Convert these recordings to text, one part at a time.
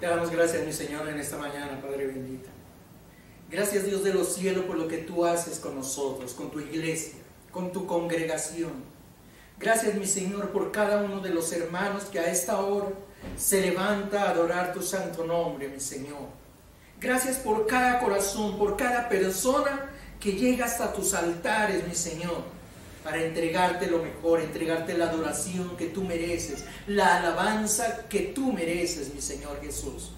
Te damos gracias, mi Señor, en esta mañana, Padre bendito. Gracias, Dios de los cielos, por lo que tú haces con nosotros, con tu iglesia, con tu congregación. Gracias, mi Señor, por cada uno de los hermanos que a esta hora se levanta a adorar tu santo nombre, mi Señor. Gracias por cada corazón, por cada persona que llega hasta tus altares, mi Señor, para entregarte lo mejor, entregarte la adoración que tú mereces, la alabanza que tú mereces, mi Señor Jesús.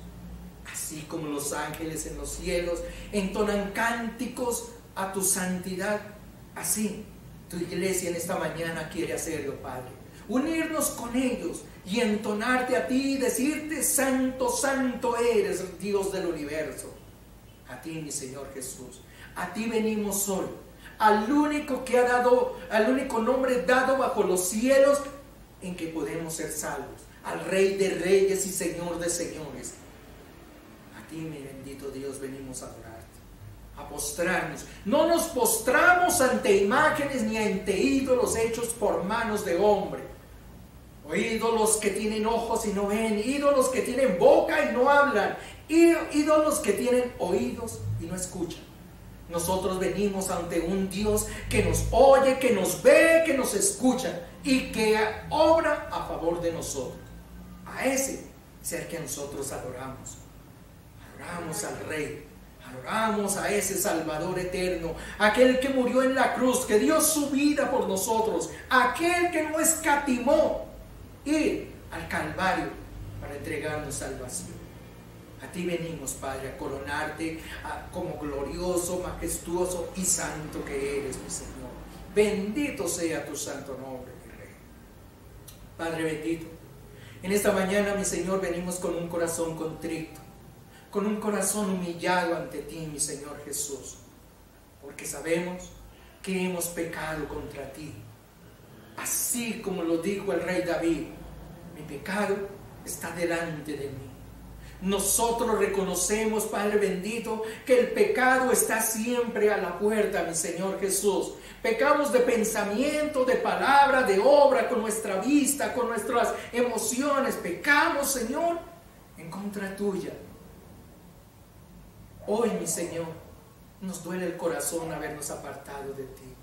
Así como los ángeles en los cielos entonan cánticos a tu santidad, así tu iglesia en esta mañana quiere hacerlo, Padre. Unirnos con ellos y entonarte a ti y decirte: santo, santo eres, Dios del universo. A ti, mi Señor Jesús, a ti venimos hoy, al único que ha dado, al único nombre dado bajo los cielos en que podemos ser salvos, al Rey de reyes y Señor de señores. A ti, mi bendito Dios, venimos a adorarte, a postrarnos. No nos postramos ante imágenes ni ante ídolos hechos por manos de hombre, o ídolos que tienen ojos y no ven, ídolos que tienen boca y no hablan, ídolos que tienen oídos y no escuchan. Nosotros venimos ante un Dios que nos oye, que nos ve, que nos escucha y que obra a favor de nosotros. A ese ser que nosotros adoramos. Adoramos al Rey, adoramos a ese Salvador eterno, aquel que murió en la cruz, que dio su vida por nosotros, aquel que no escatimó ir al Calvario para entregarnos salvación. A ti venimos, Padre, a coronarte como glorioso, majestuoso y santo que eres, mi Señor. Bendito sea tu santo nombre, mi Rey. Padre bendito, en esta mañana, mi Señor, venimos con un corazón contrito, con un corazón humillado ante ti, mi Señor Jesús, porque sabemos que hemos pecado contra ti. Así como lo dijo el rey David: mi pecado está delante de mí. Nosotros reconocemos, Padre bendito, que el pecado está siempre a la puerta, mi Señor Jesús. Pecamos de pensamiento, de palabra, de obra, con nuestra vista, con nuestras emociones. Pecamos, Señor, en contra tuya. Hoy, mi Señor, nos duele el corazón habernos apartado de ti.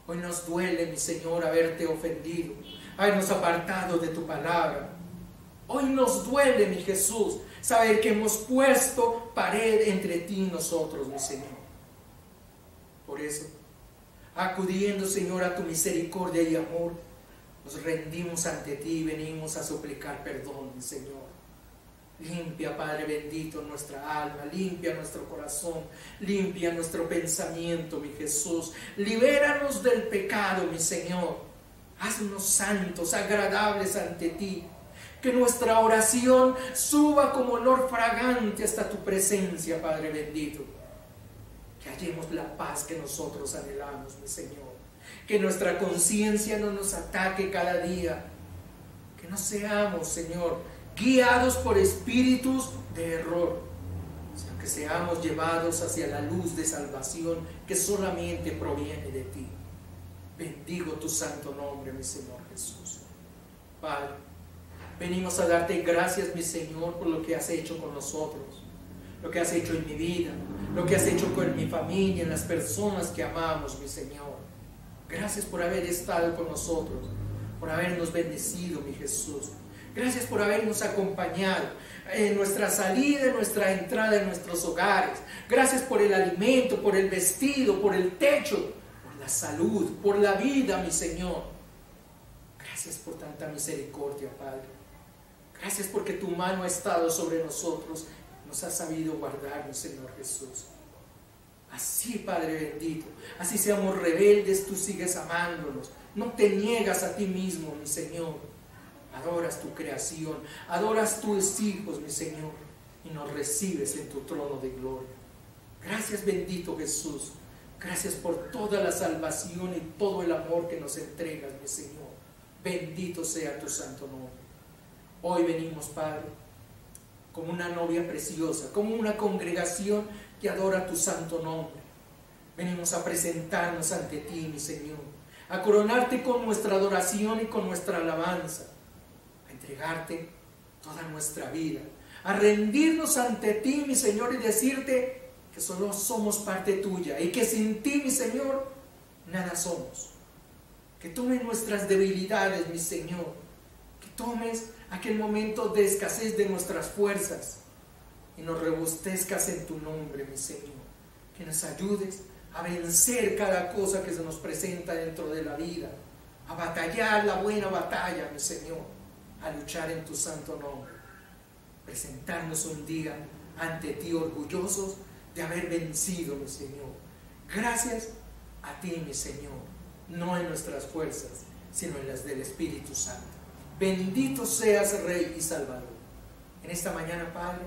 Hoy nos duele, mi Señor, haberte ofendido, habernos apartado de tu palabra. Hoy nos duele, mi Jesús, saber que hemos puesto pared entre ti y nosotros, mi Señor. Por eso, acudiendo, Señor, a tu misericordia y amor, nos rendimos ante ti y venimos a suplicar perdón, mi Señor. Limpia, Padre bendito, nuestra alma, limpia nuestro corazón, limpia nuestro pensamiento, mi Jesús. Libéranos del pecado, mi Señor. Haznos santos, agradables ante ti. Que nuestra oración suba como olor fragante hasta tu presencia, Padre bendito. Que hallemos la paz que nosotros anhelamos, mi Señor. Que nuestra conciencia no nos ataque cada día. Que no seamos, Señor, guiados por espíritus de error, sino que seamos llevados hacia la luz de salvación que solamente proviene de ti. Bendigo tu santo nombre, mi Señor Jesús. Padre, venimos a darte gracias, mi Señor, por lo que has hecho con nosotros, lo que has hecho en mi vida, lo que has hecho con mi familia, en las personas que amamos, mi Señor. Gracias por haber estado con nosotros, por habernos bendecido, mi Jesús. Gracias por habernos acompañado en nuestra salida, en nuestra entrada en nuestros hogares. Gracias por el alimento, por el vestido, por el techo, por la salud, por la vida, mi Señor. Gracias por tanta misericordia, Padre. Gracias porque tu mano ha estado sobre nosotros, nos ha sabido guardar, mi Señor Jesús. Así, Padre bendito, así seamos rebeldes, tú sigues amándonos. No te niegas a ti mismo, mi Señor. Adoras tu creación, adoras tus hijos, mi Señor, y nos recibes en tu trono de gloria. Gracias, bendito Jesús. Gracias por toda la salvación y todo el amor que nos entregas, mi Señor. Bendito sea tu santo nombre. Hoy venimos, Padre, como una novia preciosa, como una congregación que adora tu santo nombre. Venimos a presentarnos ante ti, mi Señor, a coronarte con nuestra adoración y con nuestra alabanza, a entregarte toda nuestra vida, a rendirnos ante ti, mi Señor, y decirte que solo somos parte tuya y que sin ti, mi Señor, nada somos. Que tomes nuestras debilidades, mi Señor, que tomes aquel momento de escasez de nuestras fuerzas y nos robustezcas en tu nombre, mi Señor. Que nos ayudes a vencer cada cosa que se nos presenta dentro de la vida, a batallar la buena batalla, mi Señor, a luchar en tu santo nombre, presentarnos un día ante ti orgullosos de haber vencido, mi Señor. Gracias a ti, mi Señor, no en nuestras fuerzas, sino en las del Espíritu Santo. Bendito seas, Rey y Salvador. En esta mañana, Padre,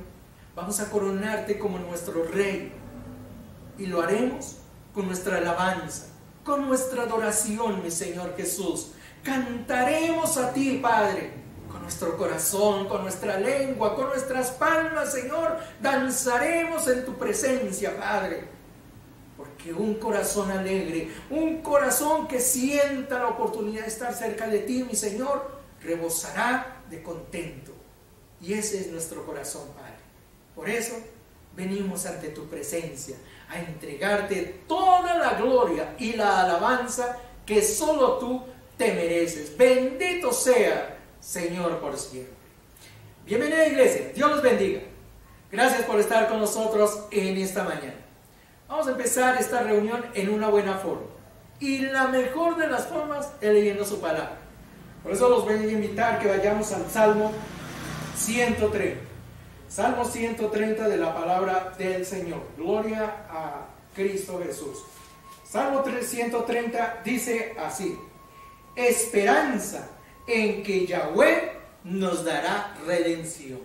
vamos a coronarte como nuestro Rey, y lo haremos con nuestra alabanza, con nuestra adoración, mi Señor Jesús. Cantaremos a ti, Padre, con nuestro corazón, con nuestra lengua, con nuestras palmas, Señor. Danzaremos en tu presencia, Padre, porque un corazón alegre, un corazón que sienta la oportunidad de estar cerca de ti, mi Señor, rebosará de contento. Y ese es nuestro corazón, Padre. Por eso venimos ante tu presencia a entregarte toda la gloria y la alabanza que solo tú te mereces. Bendito sea, Señor, por siempre. Bienvenida, iglesia. Dios los bendiga. Gracias por estar con nosotros en esta mañana. Vamos a empezar esta reunión en una buena forma. Y la mejor de las formas es leyendo su palabra. Por eso los voy a invitar que vayamos al Salmo 130. Salmo 130 de la palabra del Señor. Gloria a Cristo Jesús. Salmo 130 dice así: esperanza en que Yahweh nos dará redención.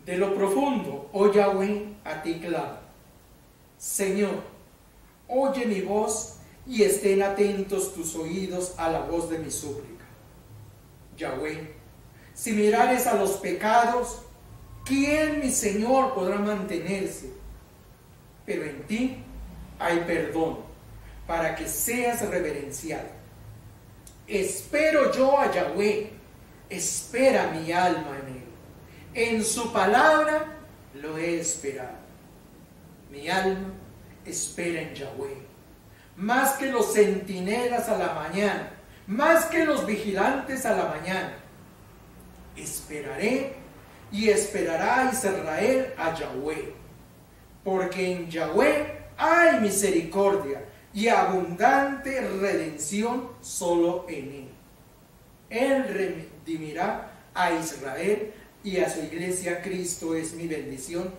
De lo profundo, oh Yahweh, a ti clamo. Señor, oye mi voz y estén atentos tus oídos a la voz de mi súplica. Yahweh, si mirares a los pecados, ¿quién, mi Señor, podrá mantenerse? Pero en ti hay perdón, para que seas reverenciado. Espero yo a Yahweh, espera mi alma en él. En su palabra lo he esperado. Mi alma espera en Yahweh, más que los centinelas a la mañana, más que los vigilantes a la mañana. Esperaré y esperará Israel a Yahweh, porque en Yahweh hay misericordia y abundante redención solo en él. Él redimirá a Israel y a su iglesia. Cristo es mi bendición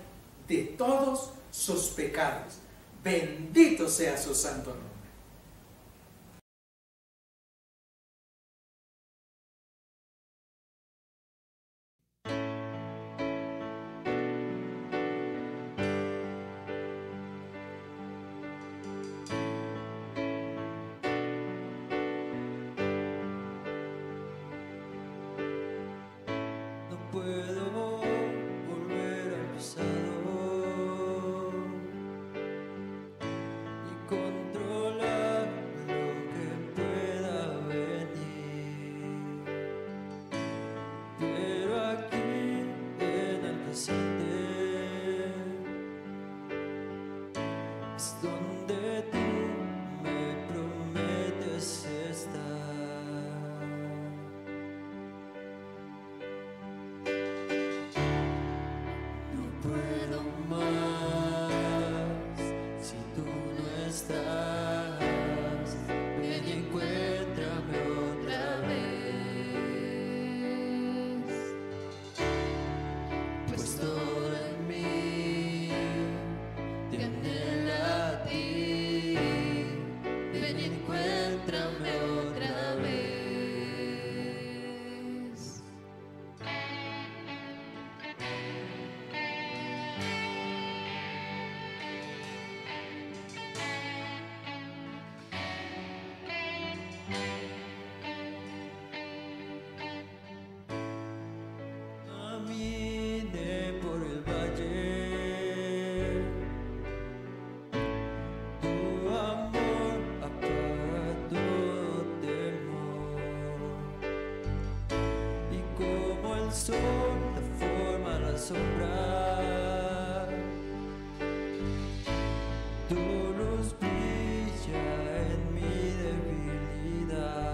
de todos sus pecados. Bendito sea su santo nombre. Puedo volver al pasado y controlar lo que pueda venir, pero aquí en el presente es donde tú me prometes estar. tu luz brilla en mi debilidad.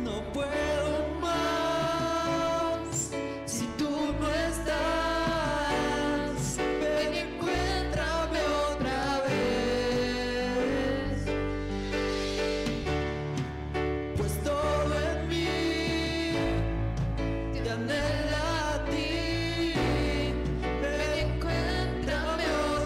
No puedo más si tú no estás. Ven y encuéntrame otra vez, pues todo en mí te anhela a ti. Ven y encuéntrame otra vez.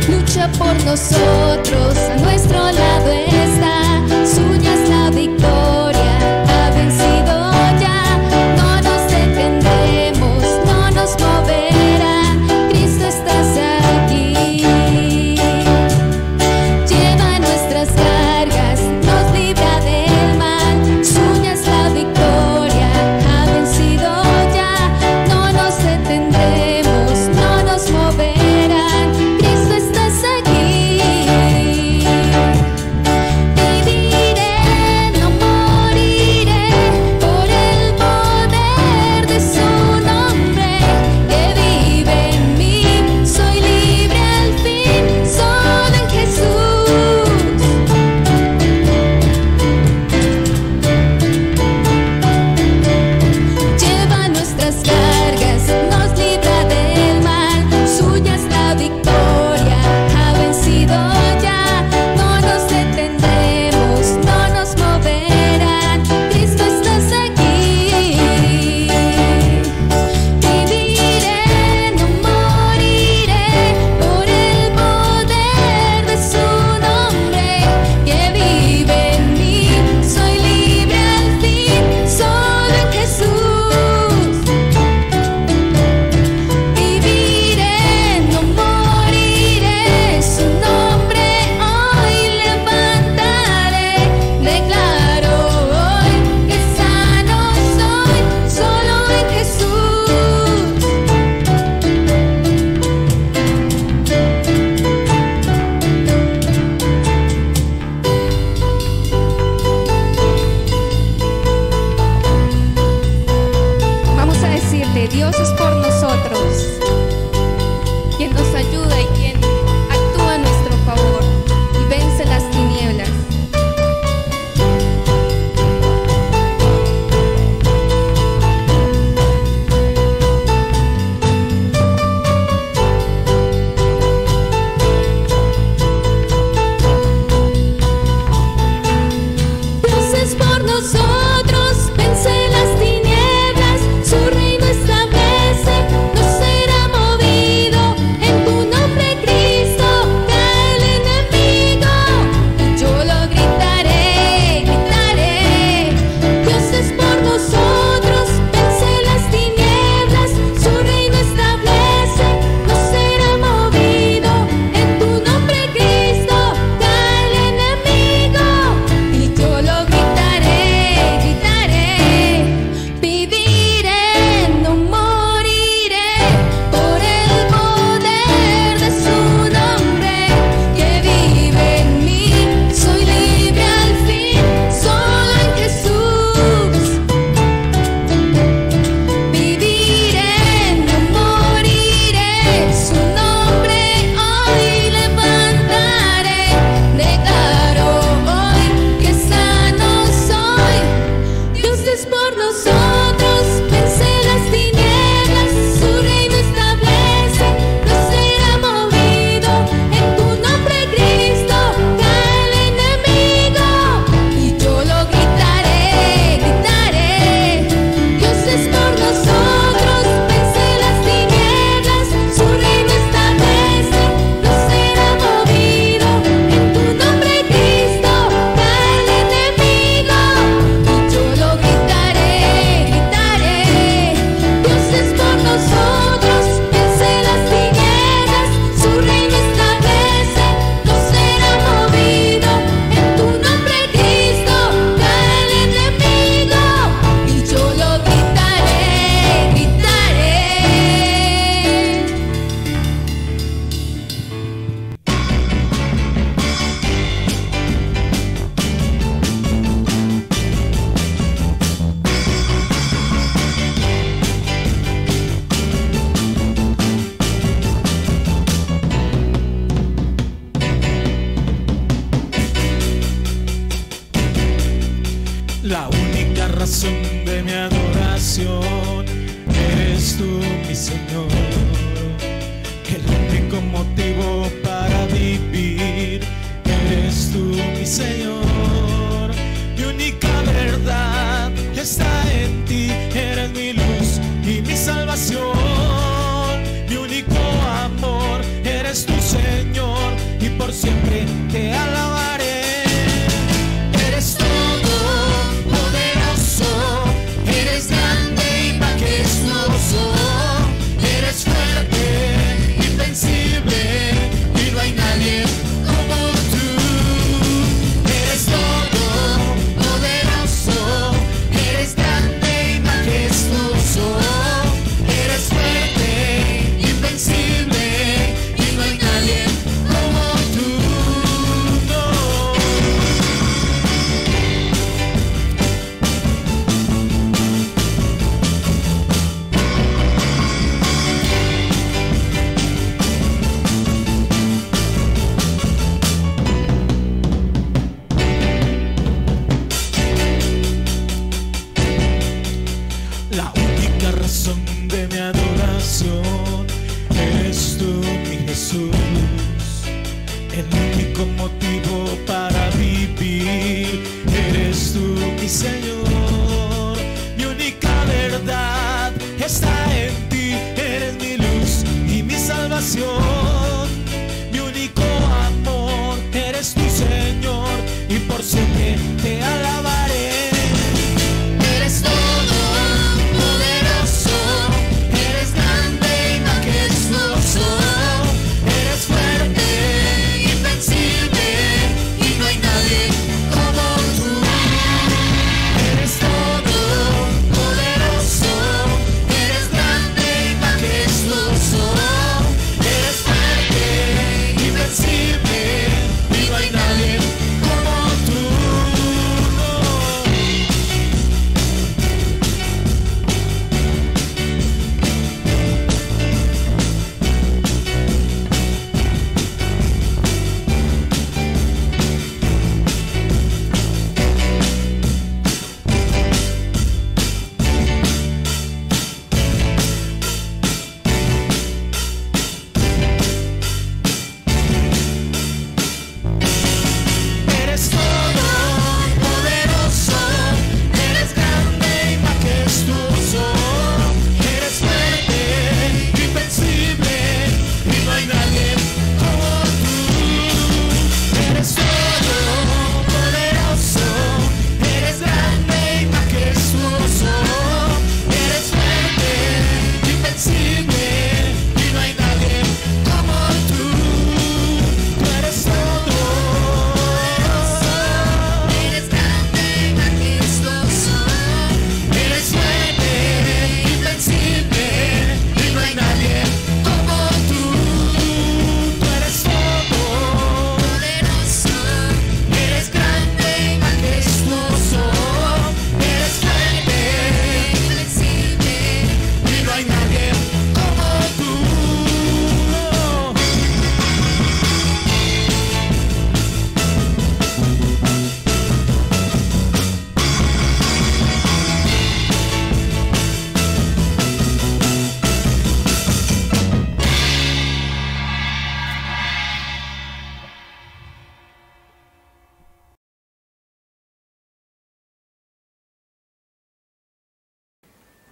Lucha por nosotros, a nuestro lado está, suya es la victoria, ha vencido ya, no nos detendremos, no nos moverá, Cristo estás aquí. Lleva nuestras cargas, nos libra del mal, suya es la victoria, ha vencido ya, no nos detendremos, no nos moverá, Cristo estás aquí. Viviré, no moriré, por el poder de su nombre que vive en mí, soy libre al fin, solo en Jesús. Lleva nuestras cargas, nos libra del mal, suya es la victoria, ha vencido ya, no nos detendremos, no nos moverán, Cristo estás aquí. Viviré, no moriré, por el poder de su nombre que vive en mí, soy libre al fin, solo en Jesús. Viviré, no moriré, su nombre hoy levantaré, declaro hoy que sano soy, solo en Jesús. Vamos a decirle, Dios es por nosotros, quien nos ayuda y quien actúa a nuestro favor y vence las tinieblas. Dios es por nosotros, vence las tinieblas, su reino establece, no será movido. En tu nombre, Cristo, cae el enemigo, y yo lo gritaré, gritaré. Dios es por nosotros, vence las tinieblas, su reino establece, no será movido. En tu nombre, Cristo, cae el enemigo, y yo lo gritaré, gritaré. Viviré, no moriré, por el poder de su nombre que vive en mí, soy libre al fin, solo en Jesús. Viviré, no moriré, su nombre hoy levantaré, declaro hoy que sano soy. Dios es por nosotros, vence las tinieblas, su reino establece, no será movido. En tu nombre, Cristo, cae el enemigo, y yo lo gritaré, gritaré. Dios es por nosotros, vence las tinieblas, su reino establece, no será movido. En tu nombre, Cristo, cae el enemigo, y yo lo gritaré, gritaré. Dios es por nosotros, vence las tinieblas, su reino establece, no será movido. En tu nombre, Cristo, cae el enemigo, y yo lo gritaré, gritaré. La única razón de mi adoración eres tú, mi Señor. El único motivo para vivir eres tú, mi Señor. Señor. Mi única verdad está en ti, eres mi luz y mi salvación. Mi único amor eres tu Señor, y por siempre te alabaré. Eres todopoderoso, eres grande y majestuoso, Eres fuerte, invencible, y no hay nadie como tú. eres Todopoderoso, eres grande y majestuoso, eres fuerte, invencible, y no hay nadie como tú. Eres todopoderoso, eres grande y majestuoso, eres fuerte, invencible, y no hay nadie como tú. Eres todopoderoso, eres grande y majestuoso, eres fuerte, invencible, y no hay nadie como tú. Tú eres todo, eres grande y majestuoso, eres fuerte, invencible, y no hay nadie como tú. Tú eres todo, poderoso, eres grande y majestuoso, eres fuerte, invencible, y no hay nadie como tú.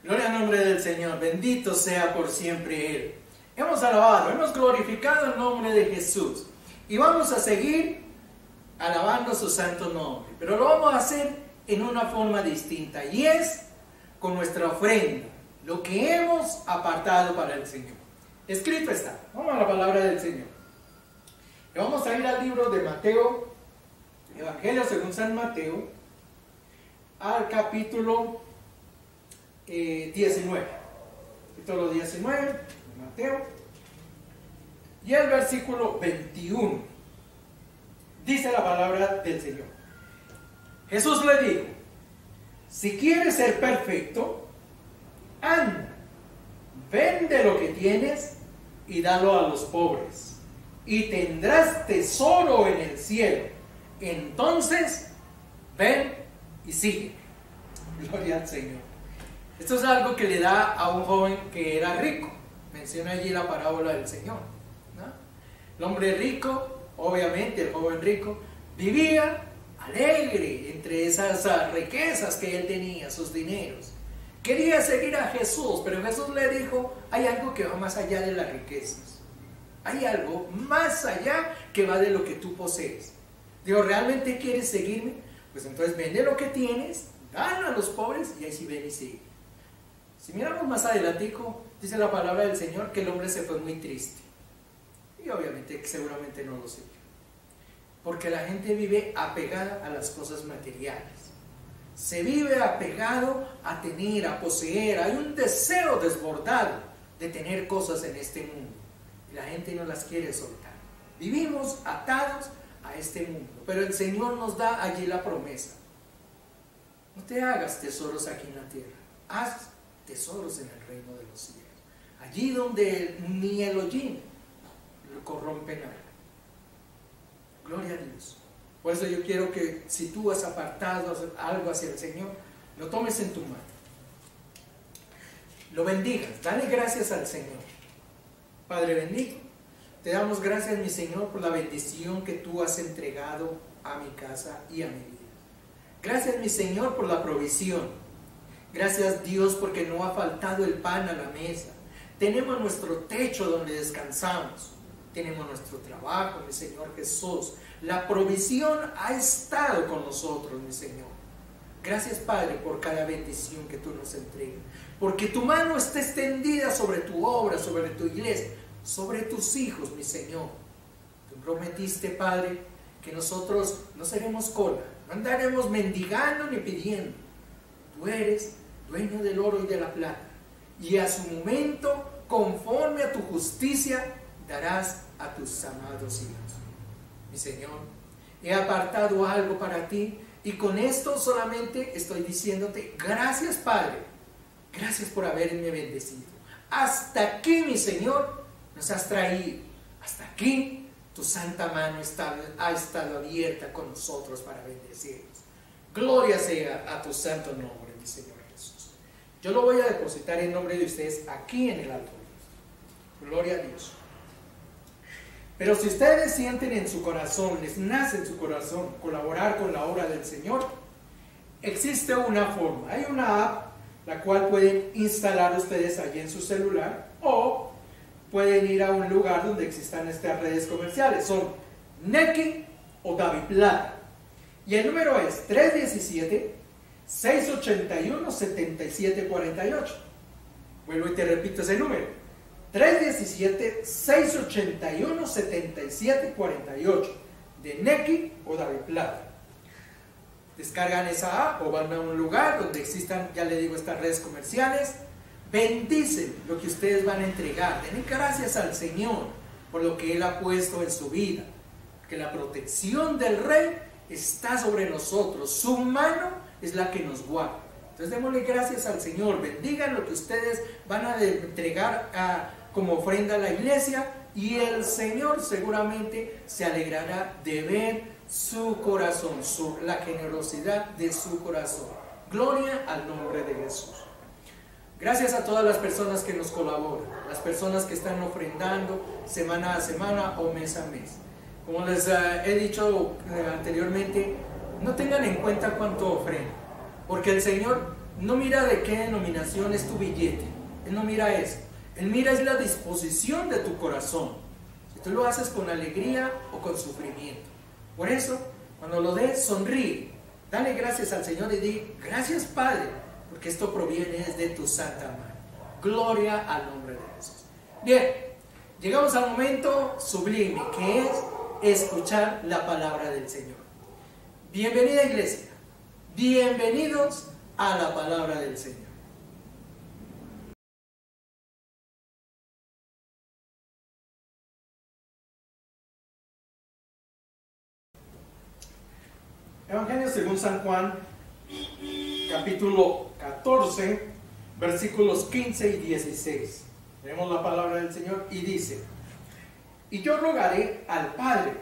Gloria al nombre del Señor, bendito sea por siempre Él. Hemos alabado, hemos glorificado el nombre de Jesús y vamos a seguir alabando su santo nombre, pero lo vamos a hacer en una forma distinta, y es con nuestra ofrenda, lo que hemos apartado para el Señor. Escrito está, vamos a la palabra del Señor. Y vamos a ir al libro de Mateo, Evangelio según San Mateo, al capítulo 19, capítulo 19 de Mateo, y el versículo 21. Dice la palabra del Señor. Jesús le dijo: si quieres ser perfecto, anda, vende lo que tienes y dalo a los pobres, y tendrás tesoro en el cielo. Entonces ven y sigue. Gloria al Señor. Esto es algo que le da a un joven que era rico. Menciona allí la parábola del Señor, ¿no? El hombre rico, obviamente el joven rico, vivía alegre entre esas riquezas que él tenía, sus dineros. Quería seguir a Jesús, pero Jesús le dijo: hay algo que va más allá de las riquezas. Hay algo más allá que va de lo que tú posees. Digo, ¿realmente quieres seguirme? Pues entonces vende lo que tienes, dalo a los pobres, y ahí sí ven y sigue. Si miramos más adelantico, dice la palabra del Señor que el hombre se fue muy triste. Y obviamente, seguramente no lo sé. Porque la gente vive apegada a las cosas materiales. Se vive apegado a tener, a poseer. Hay un deseo desbordado de tener cosas en este mundo. Y la gente no las quiere soltar. Vivimos atados a este mundo. Pero el Señor nos da allí la promesa: no te hagas tesoros aquí en la tierra. Haz tesoros en el reino de los cielos. Allí donde ni el hollín corrompe nada. Gloria a Dios. Por eso yo quiero que si tú has apartado algo hacia el Señor, lo tomes en tu mano, lo bendigas, dale gracias al Señor. Padre bendito, te damos gracias, mi Señor, por la bendición que tú has entregado a mi casa y a mi vida. Gracias, mi Señor, por la provisión. Gracias, Dios, porque no ha faltado el pan a la mesa. Tenemos nuestro techo donde descansamos. Tenemos nuestro trabajo, mi Señor Jesús. La provisión ha estado con nosotros, mi Señor. Gracias, Padre, por cada bendición que tú nos entregas. Porque tu mano está extendida sobre tu obra, sobre tu iglesia, sobre tus hijos, mi Señor. Tú prometiste, Padre, que nosotros no seremos cola, no andaremos mendigando ni pidiendo. Tú eres dueño del oro y de la plata. Y a su momento, conforme a tu justicia, darás a tus amados hijos. Mi Señor, he apartado algo para ti y con esto solamente estoy diciéndote gracias, Padre. Gracias por haberme bendecido. Hasta aquí, mi Señor, nos has traído. Hasta aquí tu santa mano ha estado abierta con nosotros para bendecirnos. Gloria sea a tu santo nombre, mi Señor Jesús. Yo lo voy a depositar en nombre de ustedes aquí en el altar. Gloria a Dios. Pero si ustedes sienten en su corazón, les nace en su corazón colaborar con la obra del Señor, existe una forma. Hay una app la cual pueden instalar ustedes allí en su celular, o pueden ir a un lugar donde existan estas redes comerciales. Son Nequi o DaviPlata. Y el número es 317-681-7748. Vuelvo y te repito ese número. 317-681-7748 de Nequi o DaviPlata. Descargan esa app o van a un lugar donde existan, ya le digo, estas redes comerciales. Bendicen lo que ustedes van a entregar. Den gracias al Señor por lo que Él ha puesto en su vida. Que la protección del Rey está sobre nosotros. Su mano es la que nos guarda. Entonces démosle gracias al Señor. Bendigan lo que ustedes van a entregar como ofrenda a la iglesia. Y el Señor seguramente se alegrará de ver su corazón, la generosidad de su corazón. Gloria al nombre de Jesús. Gracias a todas las personas que nos colaboran, las personas que están ofrendando semana a semana o mes a mes. Como les he dicho anteriormente, no tengan en cuenta cuánto ofrendan, porque el Señor no mira de qué denominación es tu billete. Él no mira eso. Él mira es la disposición de tu corazón. Si tú lo haces con alegría o con sufrimiento. Por eso, cuando lo des, sonríe. Dale gracias al Señor y di, gracias, Padre, porque esto proviene de tu santa mano. Gloria al nombre de Jesús. Bien, llegamos al momento sublime, que es escuchar la palabra del Señor. Bienvenida, iglesia. Bienvenidos a la palabra del Señor. Evangelio según San Juan, capítulo 14, versículos 15 y 16. Vemos la palabra del Señor y dice: y yo rogaré al Padre,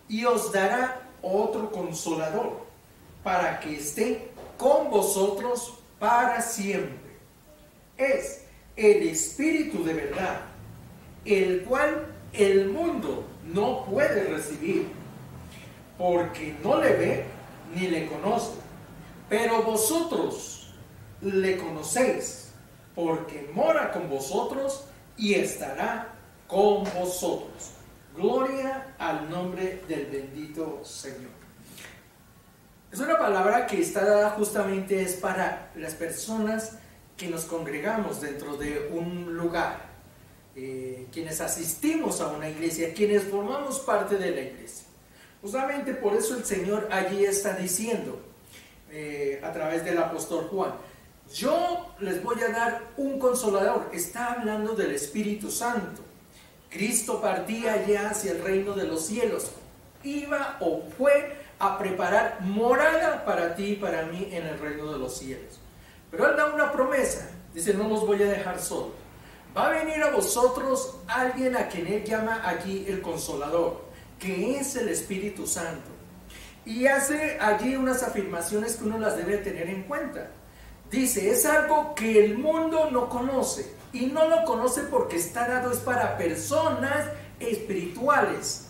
y os dará otro consolador, para que esté con vosotros para siempre. Es el Espíritu de verdad, el cual el mundo no puede recibir, porque no le ve ni le conoce. Pero vosotros le conocéis, porque mora con vosotros y estará con vosotros. Gloria al nombre del bendito Señor. Es una palabra que está dada justamente es para las personas que nos congregamos dentro de un lugar, quienes asistimos a una iglesia, quienes formamos parte de la iglesia. Justamente por eso el Señor allí está diciendo, a través del apóstol Juan, yo les voy a dar un consolador. Está hablando del Espíritu Santo. Cristo partía ya hacia el reino de los cielos. Iba o fue a preparar morada para ti y para mí en el reino de los cielos. Pero Él da una promesa. Dice, no los voy a dejar solos. Va a venir a vosotros alguien a quien Él llama aquí el Consolador, que es el Espíritu Santo. Y hace allí unas afirmaciones que uno las debe tener en cuenta. Dice, es algo que el mundo no conoce. Y no lo conoce porque está dado es para personas espirituales.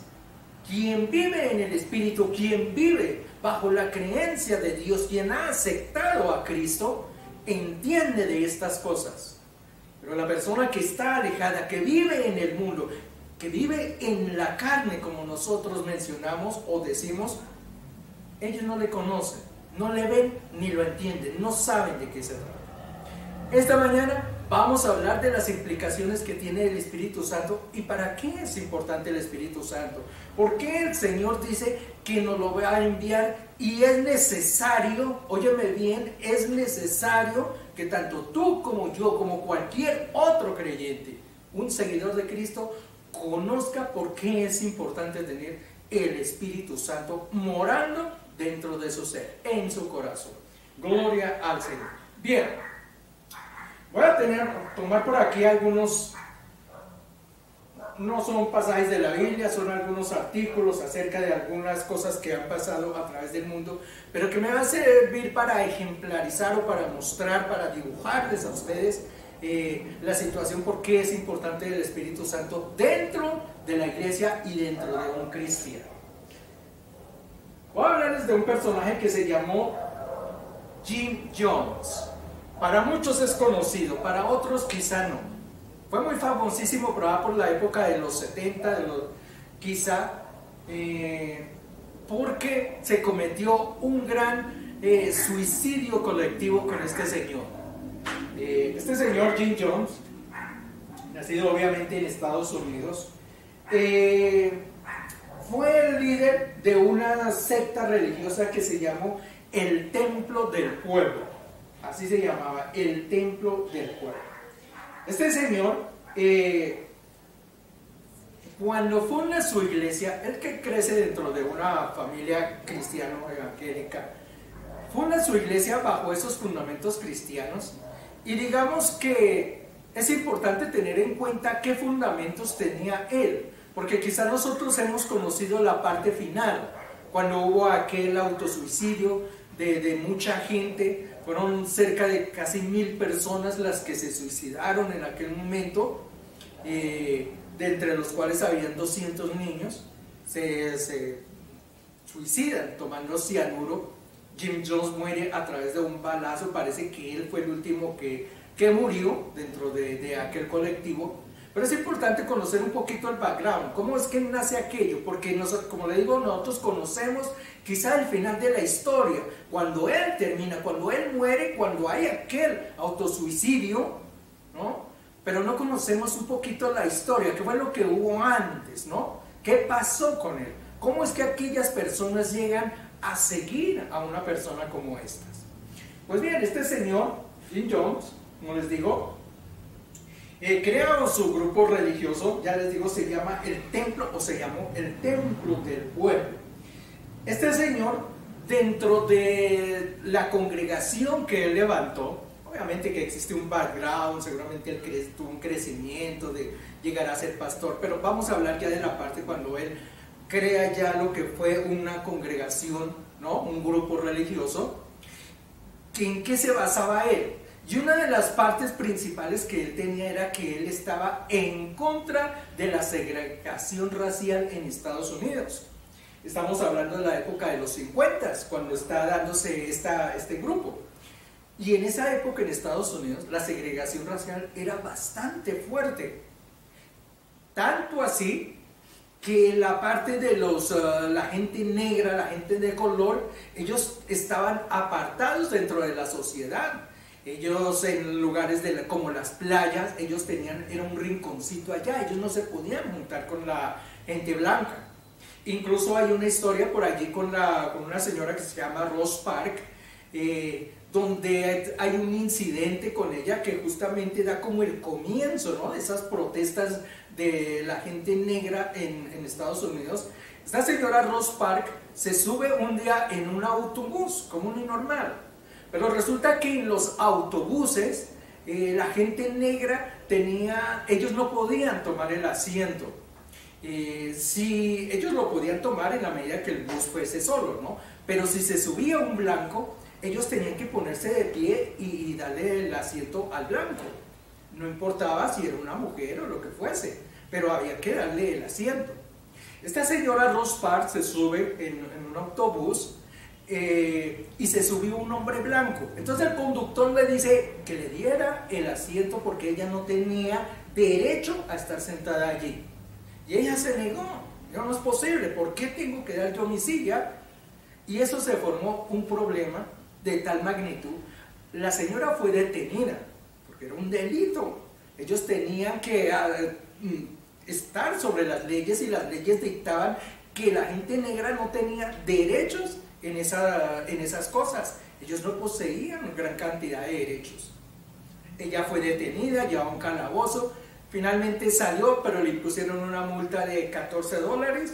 Quien vive en el Espíritu, quien vive bajo la creencia de Dios, quien ha aceptado a Cristo, entiende de estas cosas. Pero la persona que está alejada, que vive en el mundo, que vive en la carne, como nosotros mencionamos o decimos, ellos no le conocen, no le ven ni lo entienden, no saben de qué se trata. Esta mañana vamos a hablar de las implicaciones que tiene el Espíritu Santo y para qué es importante el Espíritu Santo. ¿Por qué el Señor dice que nos lo va a enviar y es necesario, óyeme bien, es necesario que tanto tú como yo, como cualquier otro creyente, un seguidor de Cristo, conozca por qué es importante tener el Espíritu Santo morando dentro de su ser, en su corazón? Gloria al Señor. Bien, voy a tomar por aquí algunos, no son pasajes de la Biblia, son algunos artículos acerca de algunas cosas que han pasado a través del mundo, pero que me va a servir para ejemplarizar o para mostrar, para dibujarles a ustedes la situación, por qué es importante el Espíritu Santo dentro de la iglesia y dentro de un cristiano. Voy a hablarles de un personaje que se llamó Jim Jones. Para muchos es conocido, para otros quizá no. Fue muy famosísimo por la época de los 70, quizá porque se cometió un gran suicidio colectivo con este señor. Este señor Jim Jones, nacido obviamente en Estados Unidos, fue el líder de una secta religiosa que se llamó el Templo del Pueblo. Así se llamaba, el Templo del Pueblo. Este señor, cuando funda su iglesia, él que crece dentro de una familia cristiano-evangélica, funda su iglesia bajo esos fundamentos cristianos. Y digamos que es importante tener en cuenta qué fundamentos tenía él, porque quizá nosotros hemos conocido la parte final, cuando hubo aquel autosuicidio de mucha gente. Fueron cerca de casi 1000 personas las que se suicidaron en aquel momento, de entre los cuales habían 200 niños, se suicidan tomando cianuro. Jim Jones muere a través de un balazo, parece que él fue el último que murió dentro de aquel colectivo. Pero es importante conocer un poquito el background, cómo es que nace aquello, porque como le digo, nosotros conocemos quizá el final de la historia, cuando él termina, cuando él muere, cuando hay aquel autosuicidio, ¿no? Pero no conocemos un poquito la historia, qué fue lo que hubo antes, ¿no? ¿Qué pasó con él? ¿Cómo es que aquellas personas llegan a seguir a una persona como estas? Pues bien, este señor, Jim Jones, como les digo, crea su grupo religioso, ya les digo, se llama el Templo, o se llamó el Templo del Pueblo. Este señor, dentro de la congregación que él levantó, obviamente que existe un background, seguramente él tuvo un crecimiento de llegar a ser pastor, pero vamos a hablar ya de la parte cuando él crea ya lo que fue una congregación, ¿no? Un grupo religioso. ¿En qué se basaba él? Y una de las partes principales que él tenía era que él estaba en contra de la segregación racial en Estados Unidos. Estamos hablando de la época de los 50, cuando está dándose este grupo. Y en esa época en Estados Unidos la segregación racial era bastante fuerte. Tanto así que la parte de la gente negra, la gente de color, ellos estaban apartados dentro de la sociedad. Ellos en lugares como las playas, ellos era un rinconcito allá, ellos no se podían juntar con la gente blanca. Incluso hay una historia por allí con una señora que se llama Rosa Parks, donde hay un incidente con ella que justamente da como el comienzo, ¿no?, de esas protestas de la gente negra en Estados Unidos. Esta señora Rosa Parks se sube un día en un autobús común y normal, pero resulta que en los autobuses la gente negra ellos no podían tomar el asiento. Si ellos lo podían tomar en la medida que el bus fuese solo, ¿no? Pero si se subía un blanco, ellos tenían que ponerse de pie y darle el asiento al blanco. No importaba si era una mujer o lo que fuese, pero había que darle el asiento. Esta señora Rosa Parks se sube en un autobús y se subió un hombre blanco. Entonces el conductor le dice que le diera el asiento porque ella no tenía derecho a estar sentada allí. Y ella se negó. No es posible, ¿por qué tengo que dar yo mi silla? Y eso se formó un problema de tal magnitud. La señora fue detenida porque era un delito. Ellos tenían que estar sobre las leyes y las leyes dictaban que la gente negra no tenía derechos en esas cosas. Ellos no poseían gran cantidad de derechos. Ella fue detenida, llevaba un calabozo, finalmente salió, pero le impusieron una multa de $14.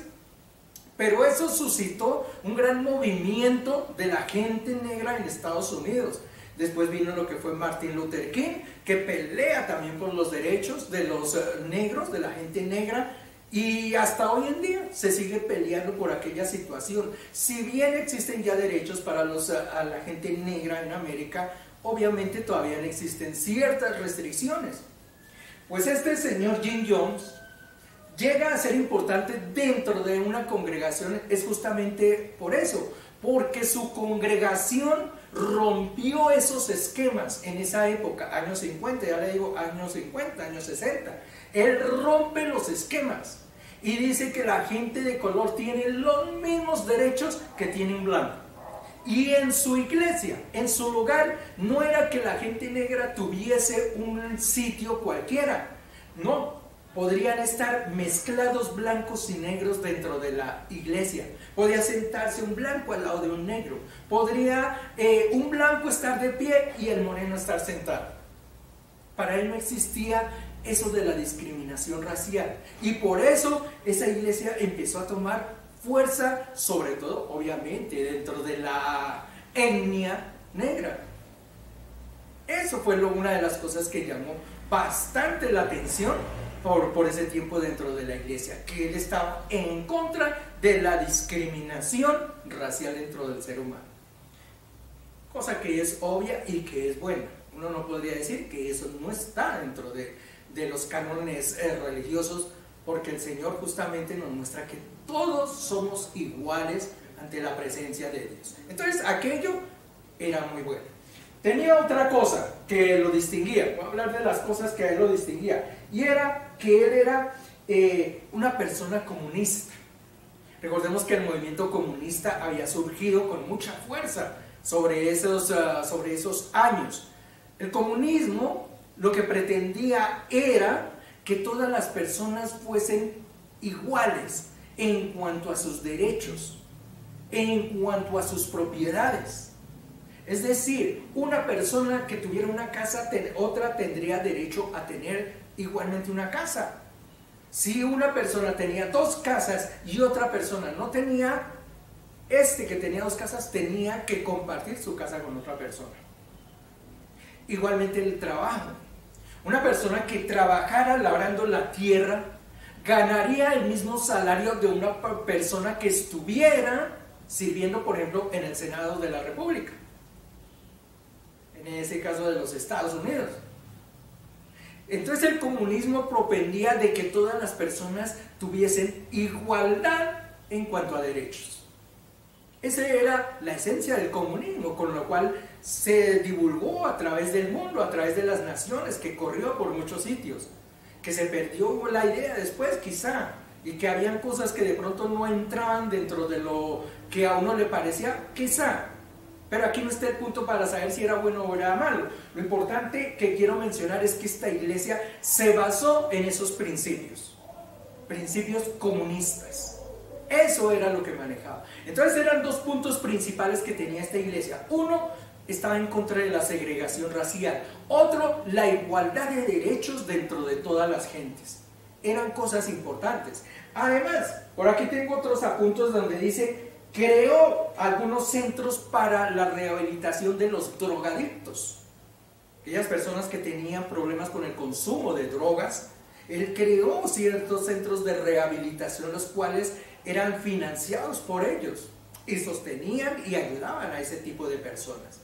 Pero eso suscitó un gran movimiento de la gente negra en Estados Unidos. Después vino lo que fue Martin Luther King, que pelea también por los derechos de los negros, de la gente negra. Y hasta hoy en día se sigue peleando por aquella situación. Si bien existen ya derechos para a la gente negra en América, obviamente todavía existen ciertas restricciones. Pues este señor Jim Jones llega a ser importante dentro de una congregación, es justamente por eso, porque su congregación rompió esos esquemas en esa época, años 50, ya le digo años 50, años 60. Él rompe los esquemas y dice que la gente de color tiene los mismos derechos que tiene un blanco. Y en su iglesia, en su lugar, no era que la gente negra tuviese un sitio cualquiera, no, podrían estar mezclados blancos y negros dentro de la iglesia. Podía sentarse un blanco al lado de un negro, podría un blanco estar de pie y el moreno estar sentado. Para él no existía eso de la discriminación racial, y por eso esa iglesia empezó a tomar fuerza, sobre todo obviamente dentro de la etnia negra. Eso fue una de las cosas que llamó bastante la atención por ese tiempo dentro de la iglesia, que él estaba en contra de la discriminación racial dentro del ser humano, cosa que es obvia y que es buena. Uno no podría decir que eso no está dentro de los cánones religiosos, porque el Señor justamente nos muestra que todos somos iguales ante la presencia de Dios. Entonces aquello era muy bueno. Tenía otra cosa que lo distinguía, voy a hablar de las cosas que a él lo distinguía, y era que él era una persona comunista. Recordemos que el movimiento comunista había surgido con mucha fuerza sobre esos años. El comunismo lo que pretendía era que todas las personas fuesen iguales en cuanto a sus derechos, en cuanto a sus propiedades. Es decir, una persona que tuviera una casa, otra tendría derecho a tener igualmente una casa. Si una persona tenía 2 casas y otra persona no tenía, que tenía 2 casas tenía que compartir su casa con otra persona. Igualmente el trabajo. Una persona que trabajara labrando la tierra ganaría el mismo salario de una persona que estuviera sirviendo, por ejemplo, en el Senado de la República, en ese caso de los Estados Unidos. Entonces el comunismo propendía de que todas las personas tuviesen igualdad en cuanto a derechos. Esa era la esencia del comunismo, con lo cual se divulgó a través del mundo, a través de las naciones, que corrió por muchos sitios, que se perdió la idea después quizá, y que habían cosas que de pronto no entraban dentro de lo que a uno le parecía, quizá. Pero aquí no está el punto para saber si era bueno o era malo. Lo importante que quiero mencionar es que esta iglesia se basó en esos principios comunistas. Eso era lo que manejaba. Entonces eran 2 puntos principales que tenía esta iglesia. Uno, estaba en contra de la segregación racial. Otro, la igualdad de derechos dentro de todas las gentes. Eran cosas importantes. Además, por aquí tengo otros apuntes donde dice: creó algunos centros para la rehabilitación de los drogadictos, aquellas personas que tenían problemas con el consumo de drogas. Él creó ciertos centros de rehabilitación, los cuales eran financiados por ellos y sostenían y ayudaban a ese tipo de personas.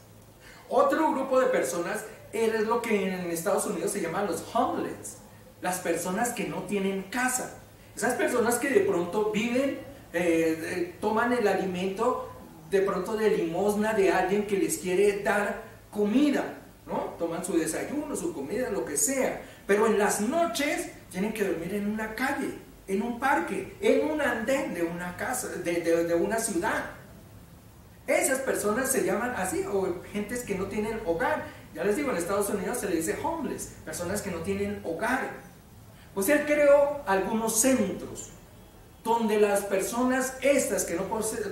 Otro grupo de personas es lo que en Estados Unidos se llaman los homeless, las personas que no tienen casa, esas personas que de pronto viven, toman el alimento de pronto de limosna de alguien que les quiere dar comida, ¿no? Toman su desayuno, su comida, lo que sea, pero en las noches tienen que dormir en una calle, en un parque, en un andén de una casa, de una ciudad. Esas personas se llaman así, o gentes que no tienen hogar. Ya les digo, en Estados Unidos se les dice homeless, personas que no tienen hogar. Pues él creó algunos centros donde las personas estas que no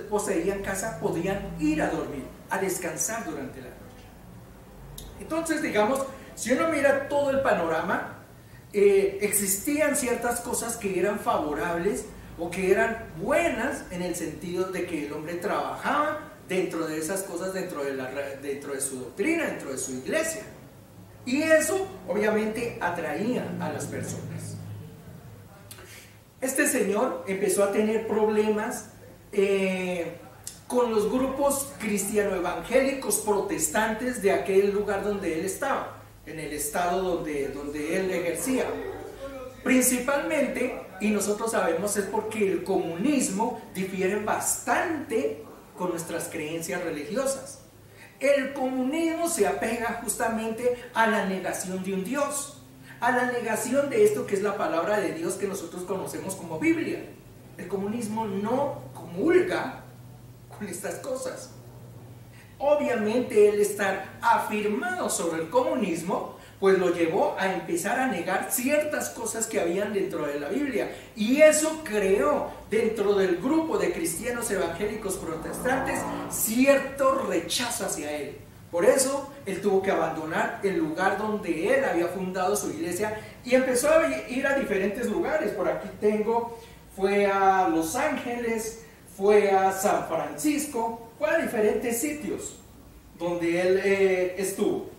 poseían casa podían ir a dormir, a descansar durante la noche. Entonces, digamos, si uno mira todo el panorama, existían ciertas cosas que eran favorables o que eran buenas en el sentido de que el hombre trabajaba dentro de esas cosas, dentro de su doctrina, dentro de su iglesia. Y eso obviamente atraía a las personas. Este señor empezó a tener problemas con los grupos cristiano-evangélicos protestantes de aquel lugar donde él estaba, en el estado donde él ejercía. Principalmente, y nosotros sabemos, es porque el comunismo difiere bastante con nuestras creencias religiosas. El comunismo se apega justamente a la negación de un Dios, a la negación de esto que es la palabra de Dios que nosotros conocemos como Biblia. El comunismo no comulga con estas cosas. Obviamente el estar afirmado sobre el comunismo pues lo llevó a empezar a negar ciertas cosas que habían dentro de la Biblia, y eso creó dentro del grupo de cristianos evangélicos protestantes cierto rechazo hacia él. Por eso él tuvo que abandonar el lugar donde él había fundado su iglesia y empezó a ir a diferentes lugares. Por aquí fue a Los Ángeles, fue a San Francisco, fue a diferentes sitios donde él estuvo.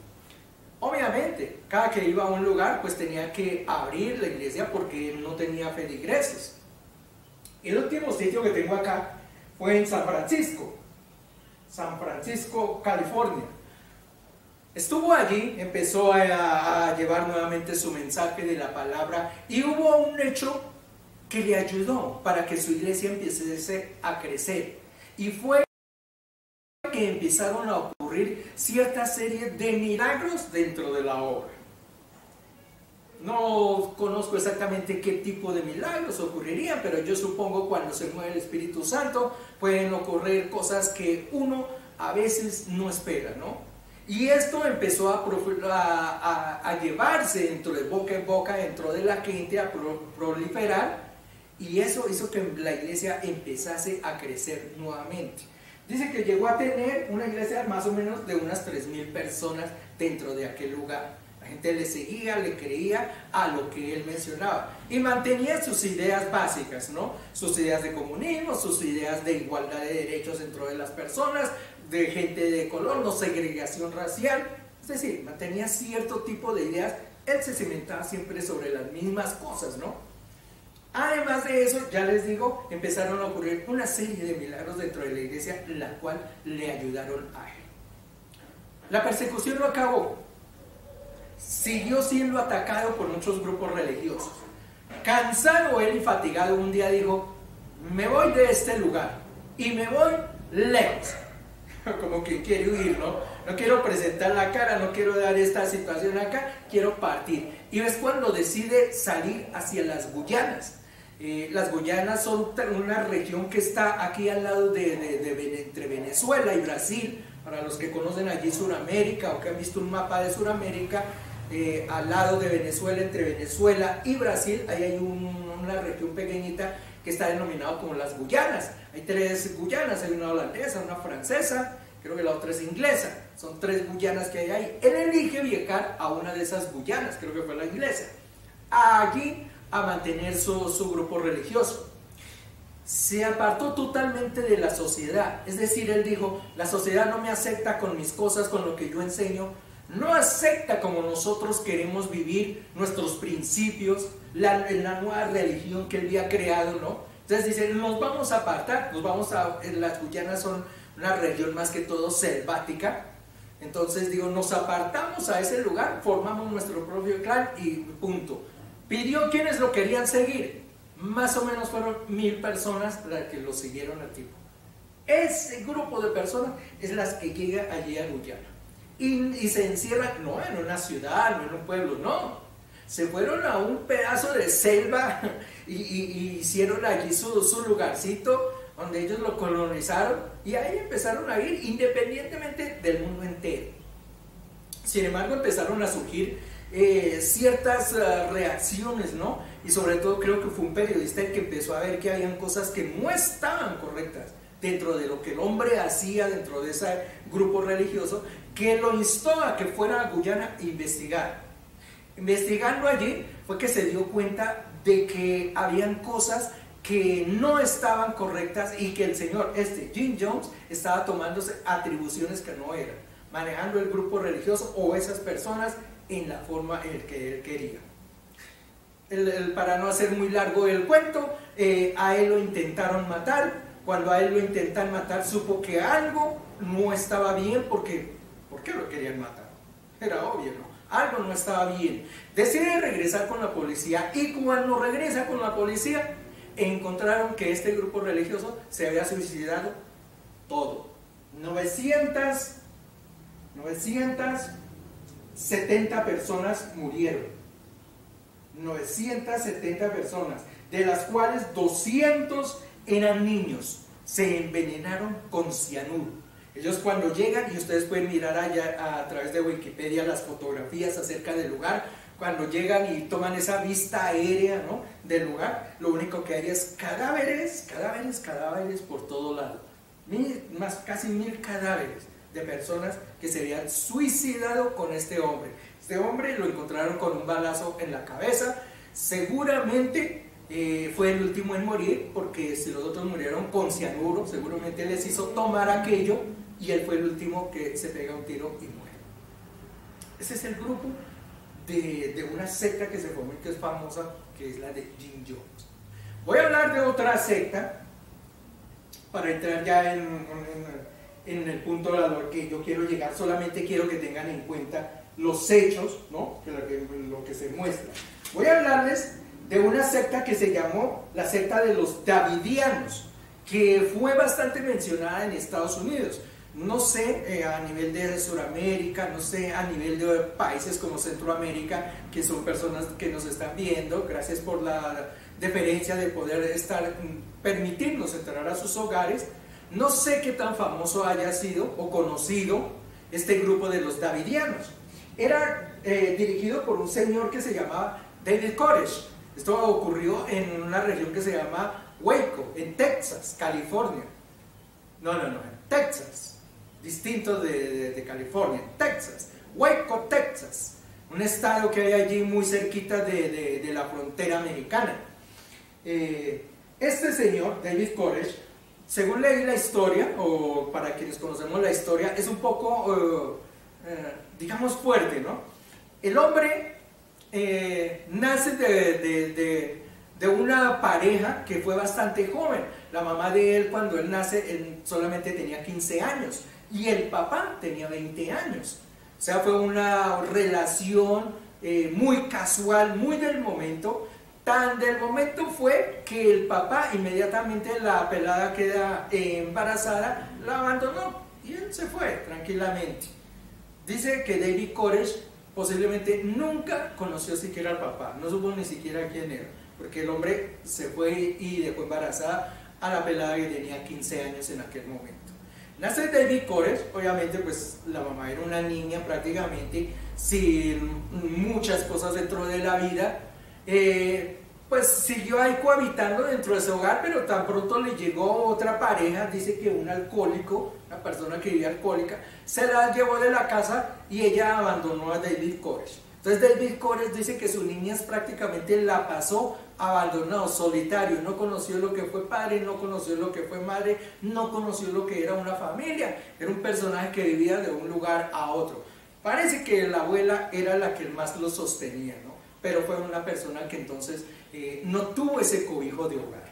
Obviamente, cada que iba a un lugar, pues tenía que abrir la iglesia porque él no tenía feligreses. El último sitio que tengo acá fue en San Francisco, California. Estuvo allí, empezó a llevar nuevamente su mensaje de la palabra, y hubo un hecho que le ayudó para que su iglesia empezase a crecer, y fue que empezaron a ocurrir cierta serie de milagros dentro de la obra. No conozco exactamente qué tipo de milagros ocurrirían, pero yo supongo cuando se mueve el Espíritu Santo pueden ocurrir cosas que uno a veces no espera, ¿no? Y esto empezó a llevarse dentro de boca en boca, dentro de la gente, a proliferar, y eso hizo que la iglesia empezase a crecer nuevamente. Dice que llegó a tener una iglesia más o menos de unas 3,000 personas dentro de aquel lugar. La gente le seguía, le creía a lo que él mencionaba y mantenía sus ideas básicas, ¿no? Sus ideas de comunismo, sus ideas de igualdad de derechos dentro de las personas, de gente de color, no segregación racial. Es decir, mantenía cierto tipo de ideas. Él se cimentaba siempre sobre las mismas cosas, ¿no? Además de eso, ya les digo, empezaron a ocurrir una serie de milagros dentro de la iglesia, la cual le ayudaron a él. La persecución no acabó. Siguió siendo atacado por muchos grupos religiosos. Cansado él y fatigado, un día dijo: me voy de este lugar y me voy lejos. Como que quiere huir, ¿no? No quiero presentar la cara, no quiero dar esta situación acá, quiero partir. Y es cuando decide salir hacia las Guyanas. Las Guyanas son una región que está aquí al lado entre Venezuela y Brasil. Para los que conocen allí Sudamérica o que han visto un mapa de Sudamérica, al lado de Venezuela, entre Venezuela y Brasil, ahí hay una región pequeñita que está denominada como las Guyanas. Hay 3 Guyanas, hay una holandesa, una francesa, creo que la otra es inglesa. Son 3 Guyanas que hay ahí. Él elige viajar a una de esas Guyanas, creo que fue la inglesa, allí a mantener su grupo religioso. Se apartó totalmente de la sociedad, es decir, él dijo: la sociedad no me acepta con mis cosas, con lo que yo enseño, no acepta como nosotros queremos vivir nuestros principios, la nueva religión que él había creado, ¿no? Entonces dice: nos vamos a apartar, las Guyanas son una región más que todo selvática. Entonces digo, nos apartamos a ese lugar, formamos nuestro propio clan y punto. Pidió quienes lo querían seguir. Más o menos fueron 1,000 personas las que lo siguieron al tipo. Ese grupo de personas es las que llega allí a Guyana. Y se encierran, no en una ciudad, no en un pueblo, no. Se fueron a un pedazo de selva y hicieron allí su lugarcito donde ellos lo colonizaron y ahí empezaron a vivir independientemente del mundo entero. Sin embargo, empezaron a surgir ciertas reacciones, ¿no? Y sobre todo creo que fue un periodista el que empezó a ver que habían cosas que no estaban correctas dentro de lo que el hombre hacía dentro de ese grupo religioso, que lo instó a que fuera a Guyana a investigar. Investigando allí fue que se dio cuenta de que habían cosas que no estaban correctas y que el señor Jim Jones estaba tomándose atribuciones que no eran, manejando el grupo religioso o esas personas en la forma en que él quería. Para no hacer muy largo el cuento, a él lo intentaron matar. Cuando a él lo intentan matar, supo que algo no estaba bien porque ¿por qué lo querían matar? Era obvio, ¿no? Algo no estaba bien. Decide regresar con la policía y cuando regresa con la policía encontraron que este grupo religioso se había suicidado todo. 970 personas murieron. 970 personas, de las cuales 200 eran niños. Se envenenaron con cianuro. Ellos cuando llegan, y ustedes pueden mirar allá a través de Wikipedia las fotografías acerca del lugar, cuando llegan y toman esa vista aérea, ¿no?, del lugar, lo único que hay es cadáveres por todo lado. Casi 1000 cadáveres de personas que se habían suicidado con este hombre. Este hombre lo encontraron con un balazo en la cabeza, seguramente fue el último en morir, porque si los otros murieron con cianuro, seguramente les hizo tomar aquello y él fue el último que se pega un tiro y muere. Ese es el grupo de una secta que se formó y que es famosa, que es la de Jim Jones. Voy a hablar de otra secta para entrar ya en el punto a lo que yo quiero llegar. Solamente quiero que tengan en cuenta los hechos, ¿no?, lo que se muestra. Voy a hablarles de una secta que se llamó la secta de los Davidianos, que fue bastante mencionada en Estados Unidos. No sé a nivel de Sudamérica, no sé a nivel de países como Centroamérica, que son personas que nos están viendo. Gracias por la deferencia de poder permitirnos entrar a sus hogares. No sé qué tan famoso haya sido o conocido este grupo de los Davidianos. Era dirigido por un señor que se llamaba David Koresh. Esto ocurrió en una región que se llama Waco, en Texas, California. No, en Texas. Distinto de California, Texas. Waco, Texas. Un estado que hay allí muy cerquita de la frontera mexicana. Este señor, David Koresh, según leí la historia, o para quienes conocemos la historia, es un poco, digamos, fuerte, ¿no? El hombre nace de una pareja que fue bastante joven. La mamá de él, cuando él nace, él solamente tenía 15 años y el papá tenía 20 años. O sea, fue una relación muy casual, muy del momento. Tan del momento fue que el papá, inmediatamente la pelada queda embarazada, la abandonó y él se fue tranquilamente. Dice que David Koresh posiblemente nunca conoció siquiera al papá, no supo ni siquiera quién era, porque el hombre se fue y dejó embarazada a la pelada que tenía 15 años en aquel momento. Nace David Koresh, obviamente pues la mamá era una niña prácticamente, sin muchas cosas dentro de la vida. Pues siguió ahí cohabitando dentro de ese hogar, pero tan pronto le llegó otra pareja, dice que un alcohólico, una persona que vivía alcohólica, se la llevó de la casa y ella abandonó a David Koresh. Entonces David Koresh dice que su niñez prácticamente la pasó abandonado, solitario, no conoció lo que fue padre, no conoció lo que fue madre, no conoció lo que era una familia, era un personaje que vivía de un lugar a otro. Parece que la abuela era la que más lo sostenía, ¿no? Pero fue una persona que entonces no tuvo ese cobijo de hogar.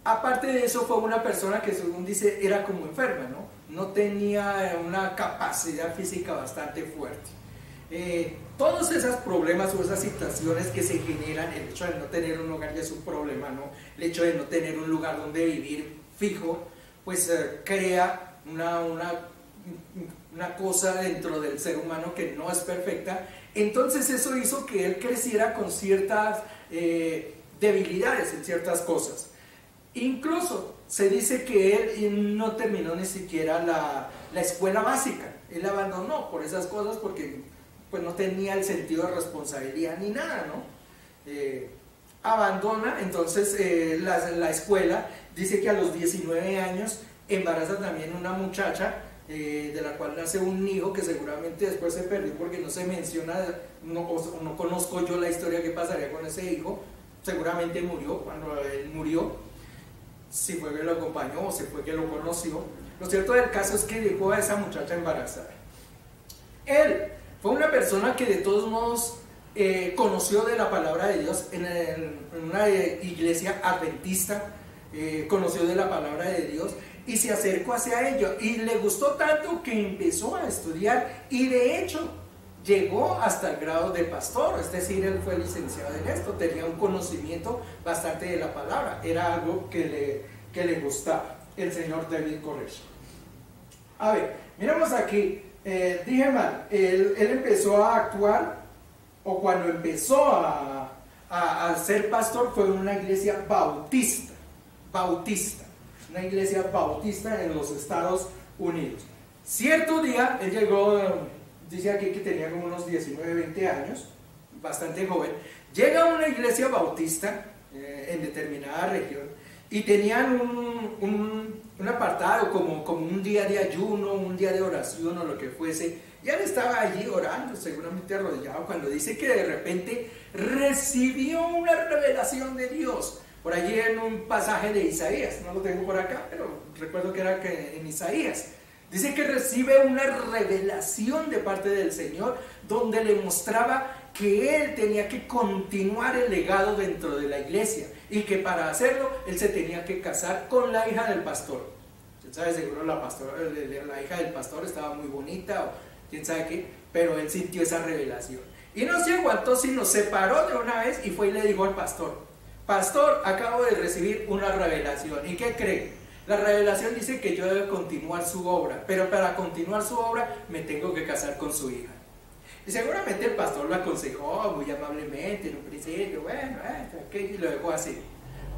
Aparte de eso, fue una persona que, según dice, era como enferma, ¿no? No tenía una capacidad física bastante fuerte. Todos esos problemas o esas situaciones que se generan, el hecho de no tener un hogar ya es un problema, ¿no? El hecho de no tener un lugar donde vivir fijo, pues crea una cosa dentro del ser humano que no es perfecta. Entonces eso hizo que él creciera con ciertas debilidades en ciertas cosas. Incluso se dice que él no terminó ni siquiera la escuela básica. Él abandonó por esas cosas porque pues no tenía el sentido de responsabilidad ni nada, ¿no? Abandona entonces la escuela. Dice que a los 19 años embaraza también una muchacha, de la cual nace un hijo que seguramente después se perdió porque no se menciona, no conozco yo la historia que pasaría con ese hijo. Seguramente murió. Cuando él murió, si fue que lo acompañó o si fue que lo conoció, lo cierto del caso es que dejó a esa muchacha embarazada. Él fue una persona que de todos modos conoció de la palabra de Dios en una iglesia adventista, conoció de la palabra de Dios y se acercó hacia ello, y le gustó tanto que empezó a estudiar, y de hecho llegó hasta el grado de pastor. Es decir, él fue licenciado en esto, tenía un conocimiento bastante de la palabra, era algo que le gustaba, el señor David Koresh. A ver, miramos aquí, dije mal, él empezó a actuar, o cuando empezó a ser pastor fue en una iglesia bautista, una iglesia bautista en los Estados Unidos. Cierto día, él llegó, dice aquí que tenía como unos 19, 20 años, bastante joven, llega a una iglesia bautista en determinada región, y tenían un apartado como un día de ayuno, un día de oración o lo que fuese, y él estaba allí orando, seguramente arrodillado, cuando dice que de repente recibió una revelación de Dios. Por allí en un pasaje de Isaías, no lo tengo por acá, pero recuerdo que era en Isaías. Dice que recibe una revelación de parte del Señor, donde le mostraba que él tenía que continuar el legado dentro de la iglesia, y que para hacerlo él se tenía que casar con la hija del pastor. Quién sabe, seguro la hija del pastor estaba muy bonita, o quién sabe qué, pero él sintió esa revelación. Y no se aguantó, sino se paró de una vez y fue y le dijo al pastor: pastor, acabo de recibir una revelación. ¿Y qué cree? La revelación dice que yo debo continuar su obra, pero para continuar su obra me tengo que casar con su hija. Y seguramente el pastor lo aconsejó muy amablemente en un principio, bueno, y lo dejó así.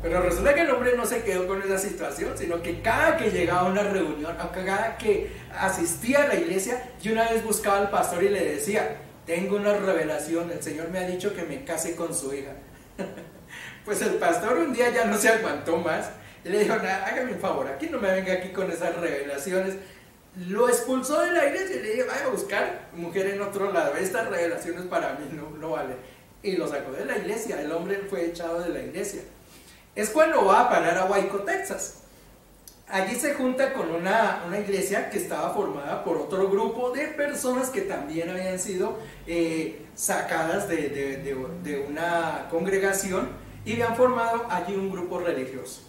Pero resulta que el hombre no se quedó con esa situación, sino que cada que llegaba a una reunión, o cada que asistía a la iglesia, de una vez buscaba al pastor y le decía: tengo una revelación, el Señor me ha dicho que me case con su hija. Pues el pastor un día ya no se aguantó más y le dijo: hágame un favor, aquí no me venga aquí con esas revelaciones. Lo expulsó de la iglesia y le dijo: vaya a buscar mujer en otro lado, estas revelaciones para mí no valen. Y lo sacó de la iglesia, el hombre fue echado de la iglesia. Es cuando va a parar a Waco, Texas. Allí se junta con una iglesia que estaba formada por otro grupo de personas que también habían sido sacadas de una congregación, y habían formado allí un grupo religioso.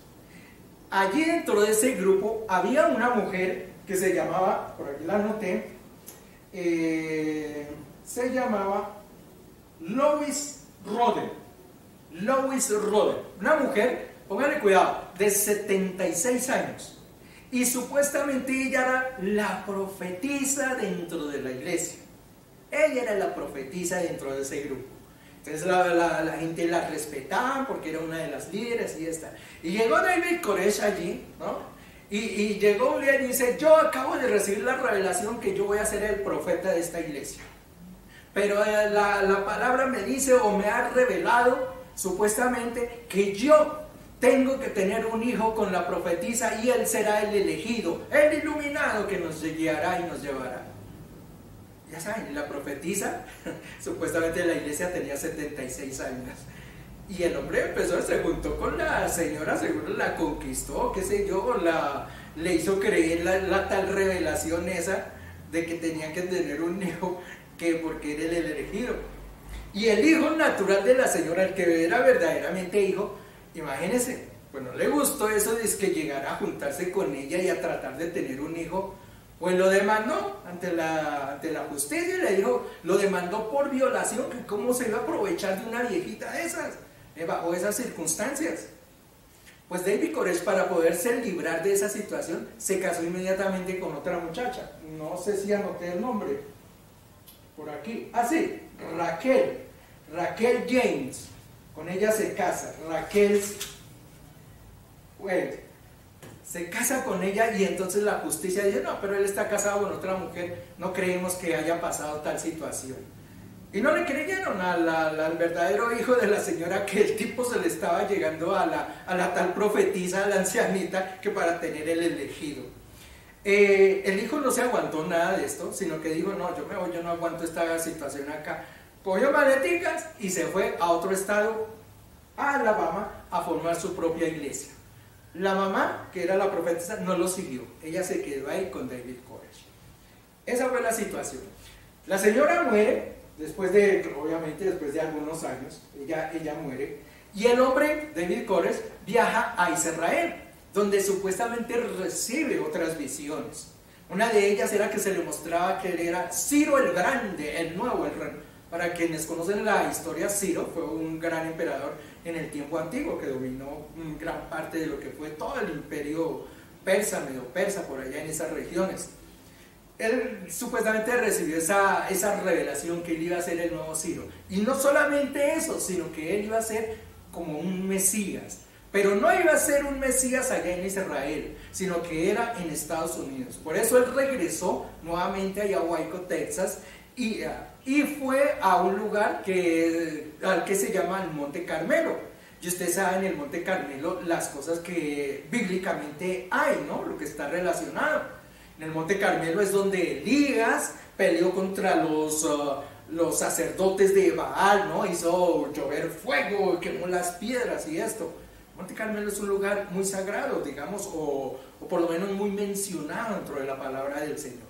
Allí dentro de ese grupo había una mujer que se llamaba, por aquí la anoté, se llamaba Lois Roden. Una mujer, póngale cuidado, de 76 años. Y supuestamente ella era la profetisa dentro de la iglesia. Ella era la profetisa dentro de ese grupo. Entonces la gente la respetaba porque era una de las líderes y esta. Y llegó David Koresh allí, ¿no? Y llegó un día y dice: yo acabo de recibir la revelación que yo voy a ser el profeta de esta iglesia. Pero la palabra me dice, o me ha revelado supuestamente, que yo tengo que tener un hijo con la profetisa, y él será el elegido, el iluminado, que nos guiará y nos llevará. Ya saben, la profetisa, supuestamente la iglesia tenía 76 años. Y el hombre empezó, se juntó con la señora, seguro la conquistó, qué sé yo, le hizo creer la tal revelación esa de que tenía que tener un hijo, que porque era el elegido. Y el hijo natural de la señora, el que era verdaderamente hijo, imagínense, pues no le gustó eso de que llegara a juntarse con ella y a tratar de tener un hijo. Pues lo demandó ante la justicia, y le dijo, lo demandó por violación, que cómo se iba a aprovechar de una viejita de esas, bajo esas circunstancias. Pues David Koresh, para poderse librar de esa situación, se casó inmediatamente con otra muchacha. No sé si anoté el nombre. Por aquí. Ah, sí, Raquel James. Con ella se casa. Raquel, bueno, se casa con ella y entonces la justicia dice, no, pero él está casado con otra mujer, no creemos que haya pasado tal situación. Y no le creyeron al verdadero hijo de la señora, que el tipo se le estaba llegando a la tal profetisa, a la ancianita, que para tener el elegido. El hijo no se aguantó nada de esto, sino que dijo, no, yo me voy, yo no aguanto esta situación acá. Cogió maleticas y se fue a otro estado, a Alabama, a formar su propia iglesia. La mamá, que era la profetisa, no lo siguió. Ella se quedó ahí con David Koresh. Esa fue la situación. La señora muere, obviamente después de algunos años, ella muere. Y el hombre, David Koresh, viaja a Israel, donde supuestamente recibe otras visiones. Una de ellas era que se le mostraba que él era Ciro el Grande, el nuevo, el rey. Para quienes conocen la historia, Ciro fue un gran emperador en el tiempo antiguo que dominó gran parte de lo que fue todo el imperio persa, medio persa, por allá en esas regiones. Él supuestamente recibió esa revelación que él iba a ser el nuevo Ciro. Y no solamente eso, sino que él iba a ser como un Mesías. Pero no iba a ser un Mesías allá en Israel, sino que era en Estados Unidos. Por eso él regresó nuevamente allá a Waco, Texas, y fue a un lugar al que se llama el Monte Carmelo. Y ustedes saben, en el Monte Carmelo las cosas que bíblicamente hay, ¿no? Lo que está relacionado. En el Monte Carmelo es donde Elías peleó contra los sacerdotes de Baal, ¿no? Hizo llover fuego, quemó las piedras y esto. Monte Carmelo es un lugar muy sagrado, digamos, o por lo menos muy mencionado dentro de la palabra del Señor.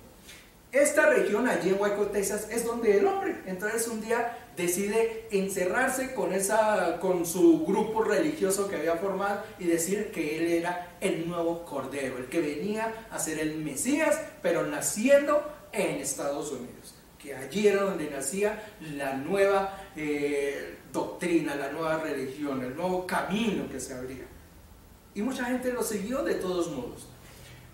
Esta región allí en Waco, Texas, es donde el hombre, entonces un día decide encerrarse con su grupo religioso que había formado y decir que él era el nuevo Cordero, el que venía a ser el Mesías, pero naciendo en Estados Unidos, que allí era donde nacía la nueva doctrina, la nueva religión, el nuevo camino que se abría. Y mucha gente lo siguió de todos modos.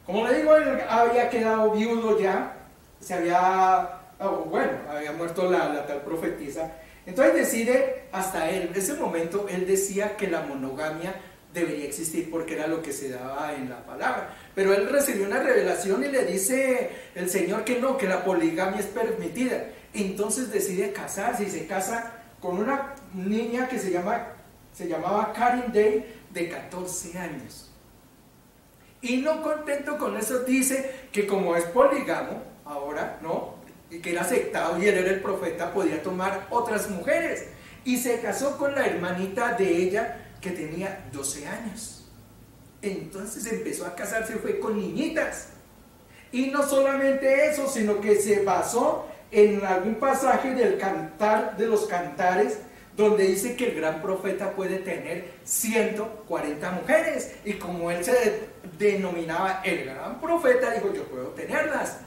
Como le digo, él había quedado viudo ya, había muerto la tal profetisa. Entonces decide, hasta él, en ese momento, él decía que la monogamia debería existir porque era lo que se daba en la palabra. Pero él recibió una revelación y le dice el Señor que no, que la poligamia es permitida. Entonces decide casarse y se casa con una niña que se llamaba Karen Day, de 14 años. Y no contento con eso, dice que como es polígamo, ahora, ¿no? Y que era aceptado y él era el profeta, podía tomar otras mujeres. Y se casó con la hermanita de ella que tenía 12 años. Entonces empezó a casarse, fue con niñitas. Y no solamente eso, sino que se basó en algún pasaje del Cantar de los Cantares, donde dice que el gran profeta puede tener 140 mujeres. Y como él se denominaba el gran profeta, dijo, yo puedo tenerlas.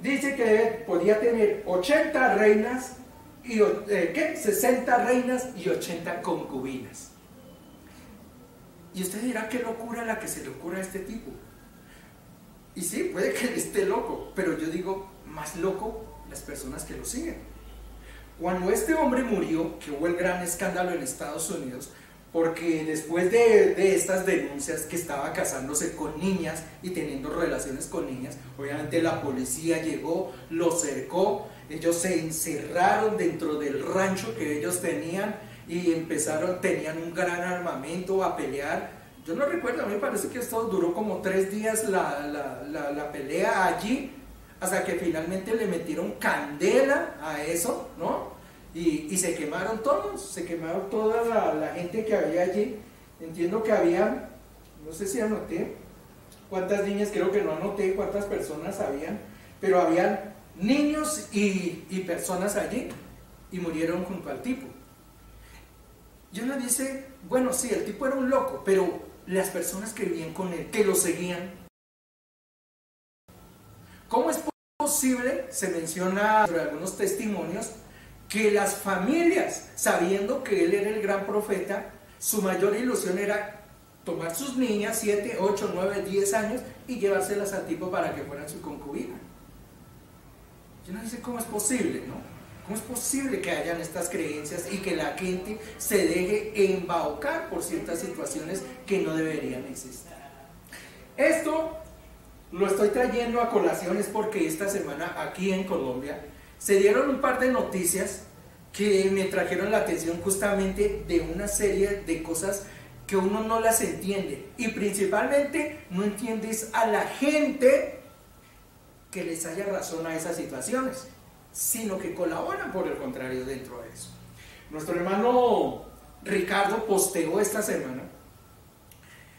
Dice que podía tener 80 reinas y 60 reinas y 80 concubinas. Y usted dirá, qué locura la que se le ocurre a este tipo. Y sí, puede que él esté loco, pero yo digo, más loco las personas que lo siguen. Cuando este hombre murió, que hubo el gran escándalo en Estados Unidos, porque después de estas denuncias que estaba casándose con niñas y teniendo relaciones con niñas, obviamente la policía llegó, lo cercó, ellos se encerraron dentro del rancho que ellos tenían y tenían un gran armamento a pelear. Yo no recuerdo, a mí me parece que esto duró como 3 días la pelea allí, hasta que finalmente le metieron candela a eso, ¿no? Y se quemaron todos, se quemaron toda la gente que había allí. Entiendo que había, no sé si anoté cuántas niñas, creo que no anoté cuántas personas habían, pero habían niños y personas allí, y murieron junto al tipo. Y uno dice, bueno, sí, el tipo era un loco, pero las personas que vivían con él, que lo seguían, ¿cómo es posible? Se menciona sobre algunos testimonios que las familias, sabiendo que él era el gran profeta, su mayor ilusión era tomar sus niñas, 7, 8, 9, 10 años, y llevárselas al tipo para que fueran su concubina. Y uno dice, ¿cómo es posible, no? ¿Cómo es posible que hayan estas creencias y que la gente se deje embaucar por ciertas situaciones que no deberían existir? Esto lo estoy trayendo a colaciones porque esta semana aquí en Colombia se dieron un par de noticias que me trajeron la atención justamente de una serie de cosas que uno no las entiende, y principalmente no entiendes a la gente que les haya razón a esas situaciones, sino que colaboran por el contrario dentro de eso. Nuestro hermano Ricardo posteó esta semana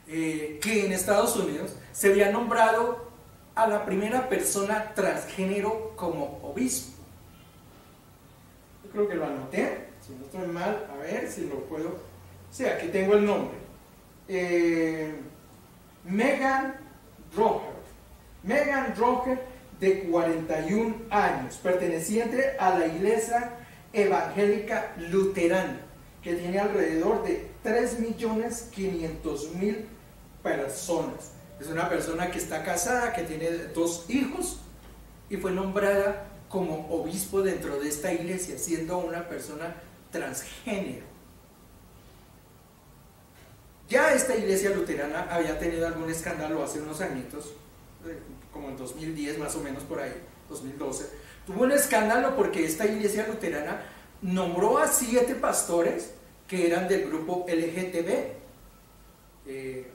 que en Estados Unidos se había nombrado a la primera persona transgénero como obispo. Yo creo que lo anoté, si no estoy mal, a ver si lo puedo. Sí, aquí tengo el nombre. Megan Roger, de 41 años, perteneciente a la iglesia evangélica luterana, que tiene alrededor de 3.500.000 personas. Es una persona que está casada, que tiene 2 hijos, y fue nombrada como obispo dentro de esta iglesia, siendo una persona transgénero. Ya esta iglesia luterana había tenido algún escándalo hace unos añitos, como en 2010 más o menos, por ahí, 2012. Tuvo un escándalo porque esta iglesia luterana nombró a 7 pastores que eran del grupo LGTB.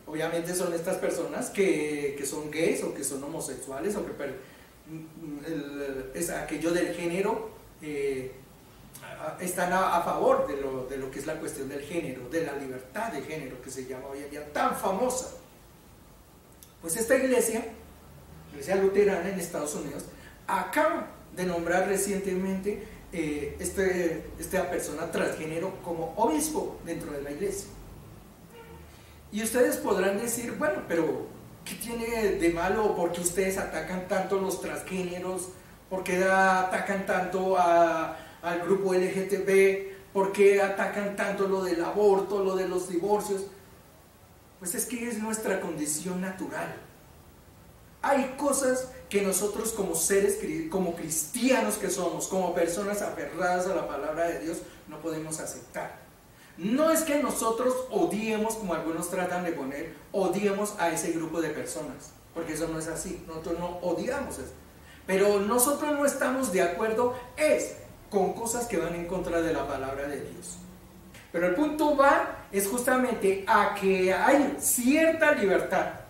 Obviamente son estas personas que son gays o que son homosexuales o que es aquello del género, están a favor de lo que es la cuestión del género, de la libertad de género que se llama hoy en día, tan famosa. Pues esta iglesia luterana en Estados Unidos acaba de nombrar recientemente esta persona transgénero como obispo dentro de la iglesia. Y ustedes podrán decir, bueno, pero ¿qué tiene de malo? ¿Por qué ustedes atacan tanto los transgéneros? ¿Por qué atacan tanto al grupo LGTB? ¿Por qué atacan tanto lo del aborto, lo de los divorcios? Pues es que es nuestra condición natural. Hay cosas que nosotros como seres, como cristianos que somos, como personas aferradas a la palabra de Dios, no podemos aceptar. No es que nosotros odiemos, como algunos tratan de poner, odiemos a ese grupo de personas, porque eso no es así. Nosotros no odiamos eso, pero nosotros no estamos de acuerdo con cosas que van en contra de la palabra de Dios. Pero el punto es justamente a que hay cierta libertad,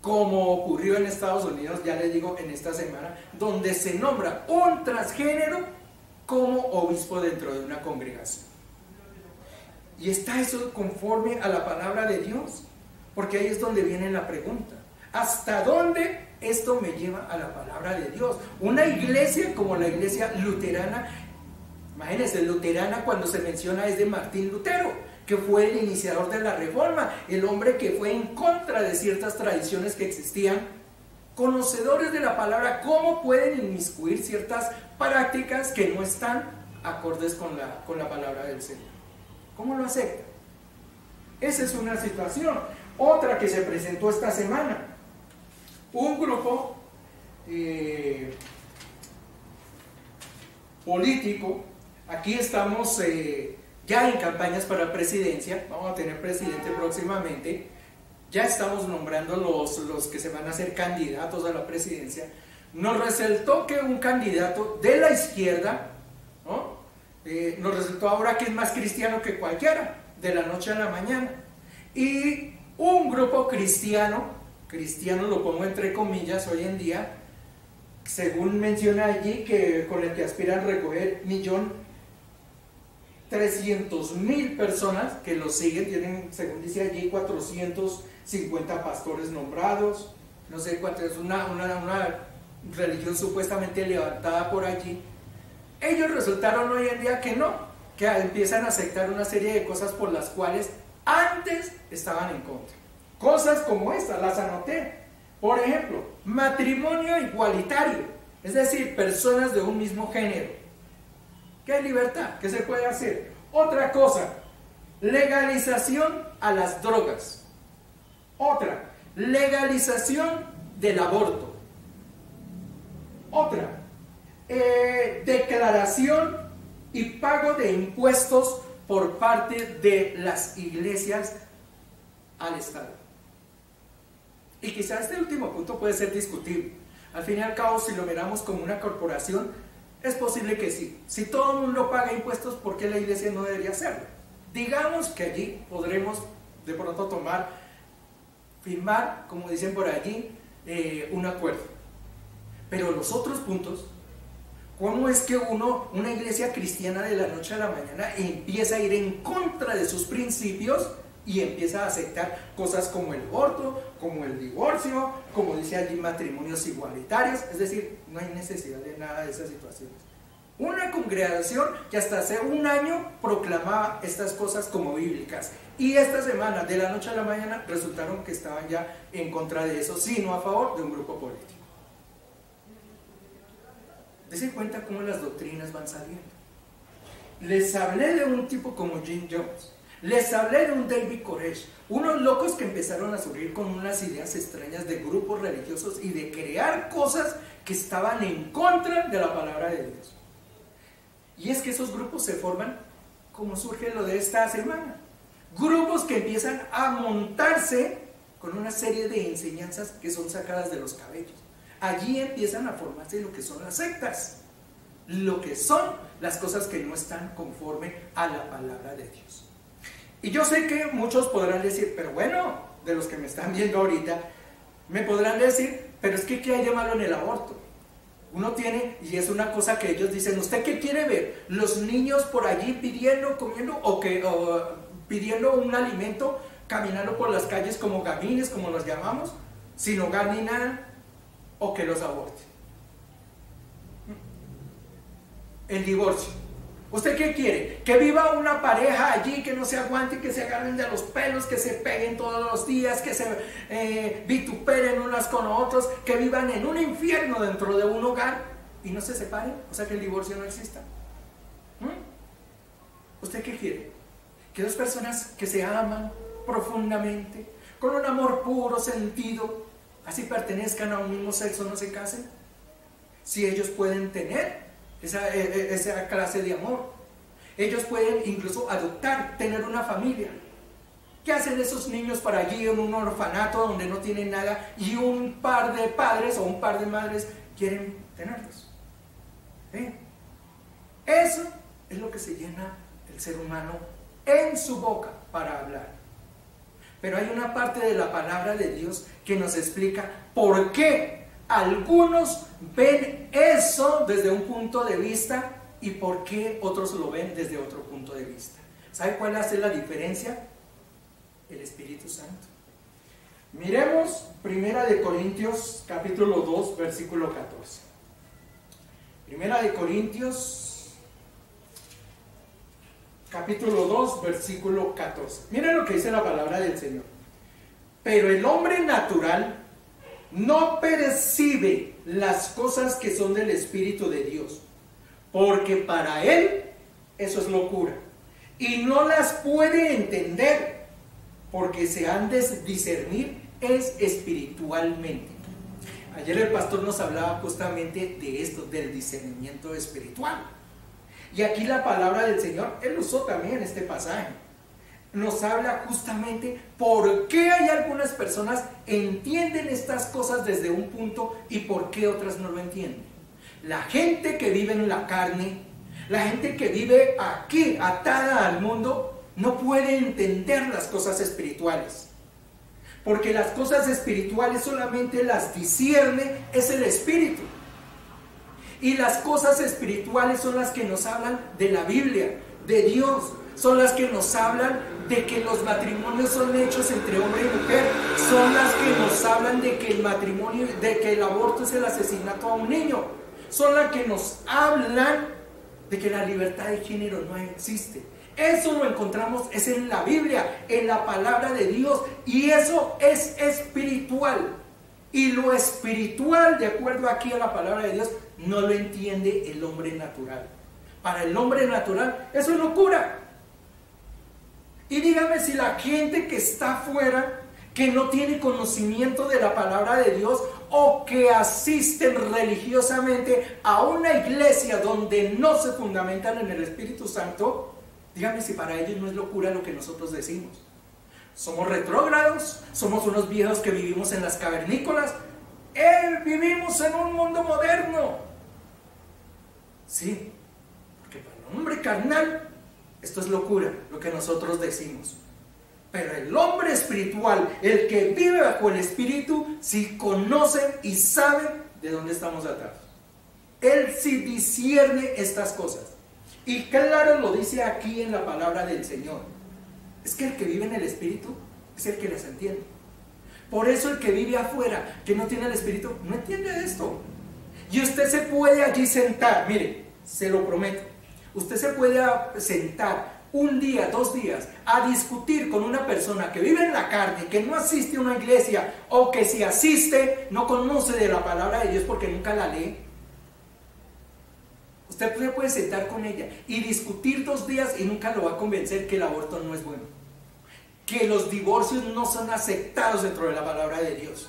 como ocurrió en Estados Unidos, ya les digo, en esta semana, donde se nombra un transgénero como obispo dentro de una congregación. Y está eso conforme a la palabra de Dios, porque ahí es donde viene la pregunta: ¿hasta dónde esto me lleva a la palabra de Dios? Una iglesia como la iglesia luterana, imagínense, luterana cuando se menciona es de Martín Lutero, que fue el iniciador de la Reforma, el hombre que fue en contra de ciertas tradiciones que existían, conocedores de la palabra. ¿Cómo pueden inmiscuir ciertas prácticas que no están acordes con la palabra del Señor? ¿Cómo lo aceptan? Esa es una situación. Otra que se presentó esta semana: un grupo político. Aquí estamos ya en campañas para presidencia, vamos a tener presidente próximamente, ya estamos nombrando los que se van a hacer candidatos a la presidencia. Nos resultó que un candidato de la izquierda, ¿no? Nos resultó ahora que es más cristiano que cualquiera, de la noche a la mañana. Y un grupo cristiano lo pongo entre comillas hoy en día, según menciona allí, que con el que aspiran a recoger 1.300.000 personas que lo siguen, tienen, según dice allí, 450 pastores nombrados, no sé cuánto, es una religión supuestamente levantada por allí. Ellos resultaron hoy en día que no, que empiezan a aceptar una serie de cosas por las cuales antes estaban en contra. Cosas como esta, las anoté. Por ejemplo, matrimonio igualitario, es decir, personas de un mismo género. ¿Qué hay libertad? ¿Qué se puede hacer? Otra cosa, legalización a las drogas. Otra, legalización del aborto. Otra, declaración y pago de impuestos por parte de las iglesias al Estado. Y quizá este último punto puede ser discutible. Al fin y al cabo, si lo miramos como una corporación, es posible que sí. Si todo el mundo paga impuestos, ¿por qué la iglesia no debería hacerlo? Digamos que allí podremos de pronto firmar, como dicen por allí, un acuerdo. Pero los otros puntos, ¿cómo es que una iglesia cristiana de la noche a la mañana empieza a ir en contra de sus principios y empieza a aceptar cosas como el aborto, como el divorcio, como dice allí, matrimonios igualitarios? Es decir, no hay necesidad de nada de esas situaciones. Una congregación que hasta hace un año proclamaba estas cosas como bíblicas, y esta semana, de la noche a la mañana, resultaron que estaban ya en contra de eso, sino a favor de un grupo político. Dese cuenta cómo las doctrinas van saliendo. Les hablé de un tipo como Jim Jones, les hablé de un David Koresh, unos locos que empezaron a surgir con unas ideas extrañas de grupos religiosos y de crear cosas que estaban en contra de la palabra de Dios. Y es que esos grupos se forman como surge lo de esta semana. Grupos que empiezan a montarse con una serie de enseñanzas que son sacadas de los cabellos. Allí empiezan a formarse lo que son las sectas, lo que son las cosas que no están conforme a la palabra de Dios. Y yo sé que muchos podrán decir, pero bueno, de los que me están viendo ahorita, me podrán decir, pero es que ¿qué hay de malo en el aborto? Uno tiene, y es una cosa que ellos dicen, ¿usted qué quiere ver? ¿Los niños por allí pidiendo, comiendo, o pidiendo un alimento, caminando por las calles como gamines, como los llamamos, sin hogar ni nada, o que los aborten? El divorcio. ¿Usted qué quiere? ¿Que viva una pareja allí que no se aguante, que se agarren de los pelos, que se peguen todos los días, que se vituperen unas con otros, que vivan en un infierno dentro de un hogar y no se separen? O sea, que el divorcio no exista. ¿Usted qué quiere? ¿Que dos personas que se aman profundamente, con un amor puro, sentido, así pertenezcan a un mismo sexo, no se casen? Si ellos pueden tener esa clase de amor, ellos pueden incluso adoptar, tener una familia. ¿Qué hacen esos niños para allí en un orfanato donde no tienen nada y un par de padres o un par de madres quieren tenerlos? Eso es lo que se llena el ser humano en su boca para hablar. Pero hay una parte de la palabra de Dios que nos explica por qué algunos ven eso desde un punto de vista y por qué otros lo ven desde otro punto de vista. ¿Sabe cuál hace la diferencia? El Espíritu Santo. Miremos 1 Corintios capítulo 2 versículo 14. 1 Corintios capítulo 2 versículo 14. Miren lo que dice la palabra del Señor. Pero el hombre natural no percibe las cosas que son del Espíritu de Dios, porque para él eso es locura, y no las puede entender, porque se han de discernir es espiritualmente. Ayer el pastor nos hablaba justamente de esto, del discernimiento espiritual. Y aquí la palabra del Señor, Él usó también este pasaje. Nos habla justamente por qué hay algunas personas entienden estas cosas desde un punto y por qué otras no lo entienden. La gente que vive en la carne, la gente que vive aquí atada al mundo, no puede entender las cosas espirituales. Porque las cosas espirituales solamente las discierne es el Espíritu. Y las cosas espirituales son las que nos hablan de la Biblia, de Dios. Son las que nos hablan de que los matrimonios son hechos entre hombre y mujer. Son las que nos hablan de que el matrimonio, de que el aborto es el asesinato a un niño. Son las que nos hablan de que la libertad de género no existe. Eso lo encontramos, es en la Biblia, en la palabra de Dios, y eso es espiritual. Y lo espiritual, de acuerdo aquí a la palabra de Dios, no lo entiende el hombre natural. Para el hombre natural, eso es locura. Y dígame si la gente que está afuera que no tiene conocimiento de la palabra de Dios o que asisten religiosamente a una iglesia donde no se fundamentan en el Espíritu Santo, dígame si para ellos no es locura lo que nosotros decimos. Somos retrógrados, somos unos viejos que vivimos en las cavernícolas, vivimos en un mundo moderno. Sí, porque para el hombre carnal esto es locura, lo que nosotros decimos. Pero el hombre espiritual, el que vive bajo el Espíritu, sí conoce y sabe de dónde estamos atados. Él sí discierne estas cosas. Y claro lo dice aquí en la palabra del Señor. Es que el que vive en el Espíritu es el que las entiende. Por eso el que vive afuera, que no tiene el Espíritu, no entiende esto. Y usted se puede allí sentar, mire, se lo prometo. Usted se puede sentar un día, 2 días, a discutir con una persona que vive en la carne, que no asiste a una iglesia, o que si asiste, no conoce de la palabra de Dios porque nunca la lee. Usted se puede sentar con ella y discutir 2 días y nunca lo va a convencer que el aborto no es bueno, que los divorcios no son aceptados dentro de la palabra de Dios,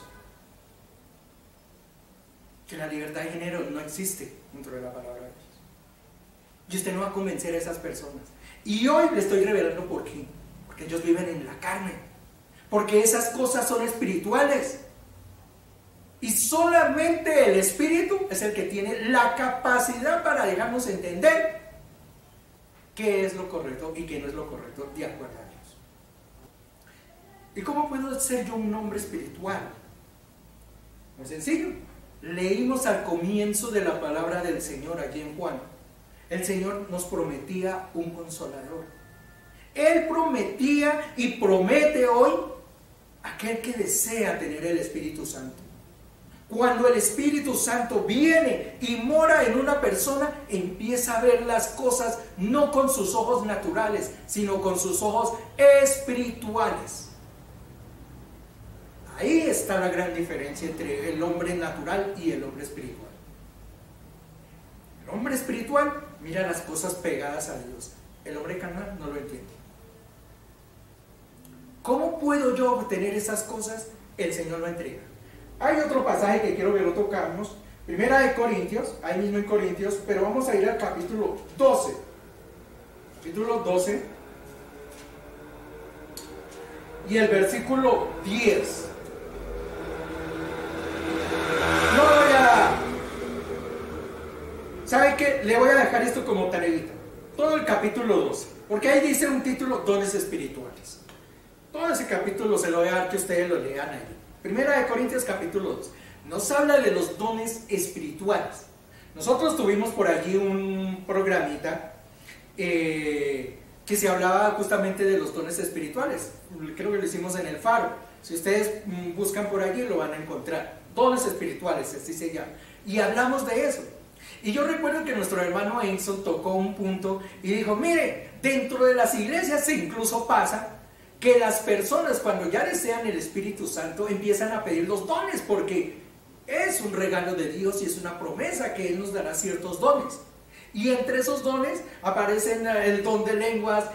que la libertad de género no existe dentro de la palabra de Dios. Y usted no va a convencer a esas personas. Y hoy le estoy revelando por qué. Porque ellos viven en la carne. Porque esas cosas son espirituales. Y solamente el Espíritu es el que tiene la capacidad para dejarnos entender qué es lo correcto y qué no es lo correcto de acuerdo a Dios. ¿Y cómo puedo ser yo un hombre espiritual? Muy sencillo. Leímos al comienzo de la palabra del Señor allí en Juan. El Señor nos prometía un consolador. Él prometía y promete hoy aquel que desea tener el Espíritu Santo. Cuando el Espíritu Santo viene y mora en una persona, empieza a ver las cosas no con sus ojos naturales, sino con sus ojos espirituales. Ahí está la gran diferencia entre el hombre natural y el hombre espiritual. El hombre espiritual mira las cosas pegadas a Dios. El hombre carnal no lo entiende. ¿Cómo puedo yo obtener esas cosas? El Señor lo entrega. Hay otro pasaje que quiero que lo tocamos. Primera de Corintios, ahí mismo en Corintios, pero vamos a ir al capítulo 12. Capítulo 12. Y el versículo 10. No voy a... ¿Sabe qué? Le voy a dejar esto como tareita. Todo el capítulo 12. Porque ahí dice un título, dones espirituales. Todo ese capítulo se lo voy a dar que ustedes lo lean ahí. Primera de Corintios capítulo 2. Nos habla de los dones espirituales. Nosotros tuvimos por allí un programita que se hablaba justamente de los dones espirituales. Creo que lo hicimos en el Faro. Si ustedes buscan por allí lo van a encontrar. Dones espirituales, así se llama. Y hablamos de eso. Y yo recuerdo que nuestro hermano Enzo tocó un punto y dijo, mire, dentro de las iglesias incluso pasa que las personas cuando ya desean el Espíritu Santo empiezan a pedir los dones porque es un regalo de Dios y es una promesa que Él nos dará ciertos dones. Y entre esos dones aparecen el don de lenguas,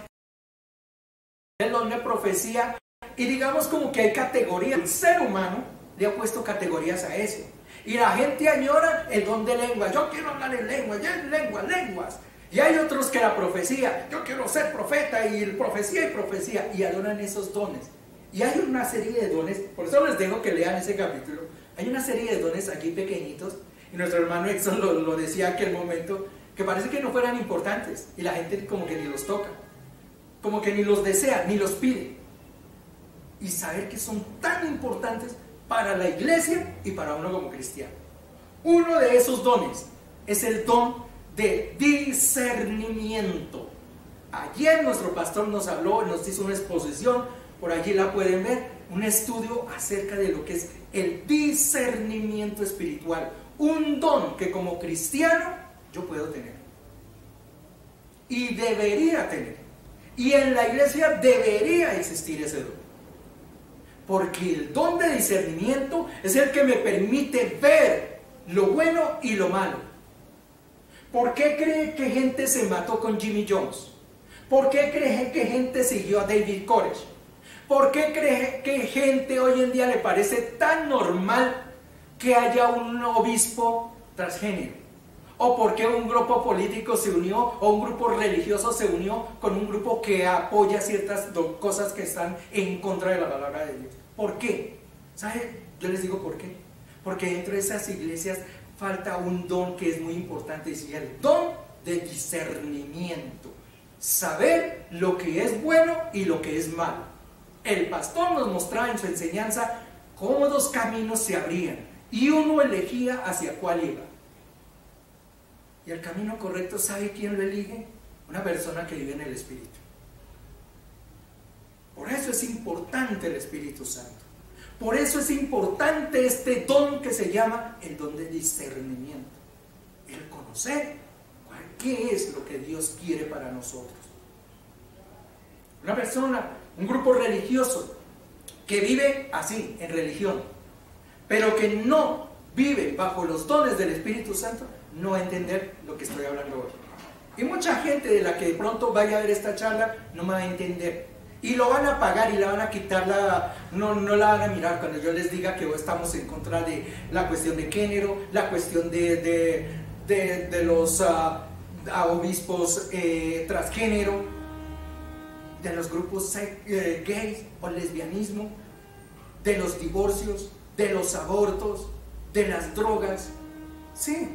el don de profecía, y digamos como que hay categorías. El ser humano le ha puesto categorías a eso. Y la gente añora el don de lenguas. Yo quiero hablar en lenguas, ya en lenguas. Y hay otros que la profecía, yo quiero ser profeta y profecía, y adoran esos dones. Y hay una serie de dones, por eso les dejo que lean ese capítulo. Hay una serie de dones aquí pequeñitos, y nuestro hermano Exxon lo decía en aquel momento, que parece que no fueran importantes, y la gente como que ni los toca, como que ni los desea, ni los pide. Y saber que son tan importantes para la iglesia y para uno como cristiano. Uno de esos dones es el don de discernimiento. Ayer nuestro pastor nos habló, nos hizo una exposición, por allí la pueden ver, un estudio acerca de lo que es el discernimiento espiritual, un don que como cristiano yo puedo tener y debería tener, y en la iglesia debería existir ese don, porque el don de discernimiento es el que me permite ver lo bueno y lo malo. ¿Por qué cree que gente se mató con Jimmy Jones? ¿Por qué cree que gente siguió a David Koresh? ¿Por qué cree que gente hoy en día le parece tan normal que haya un obispo transgénero? ¿O por qué un grupo político se unió o un grupo religioso se unió con un grupo que apoya ciertas cosas que están en contra de la palabra de Dios? ¿Por qué? ¿Sabe? Yo les digo por qué. Porque dentro de esas iglesias falta un don que es muy importante, es el don de discernimiento. Saber lo que es bueno y lo que es malo. El pastor nos mostraba en su enseñanza cómo dos caminos se abrían y uno elegía hacia cuál iba. Y el camino correcto, ¿sabe quién lo elige? Una persona que vive en el Espíritu. Por eso es importante el Espíritu Santo. Por eso es importante este don que se llama el don de discernimiento. El conocer qué es lo que Dios quiere para nosotros. Una persona, un grupo religioso que vive así, en religión, pero que no vive bajo los dones del Espíritu Santo, no va a entender lo que estoy hablando hoy. Y mucha gente de la que de pronto vaya a ver esta charla no me va a entender. Y lo van a pagar y la van a quitar, no la van a mirar cuando yo les diga que estamos en contra de la cuestión de género, la cuestión de los obispos transgénero, de los grupos gays o lesbianismo, de los divorcios, de los abortos, de las drogas. Sí,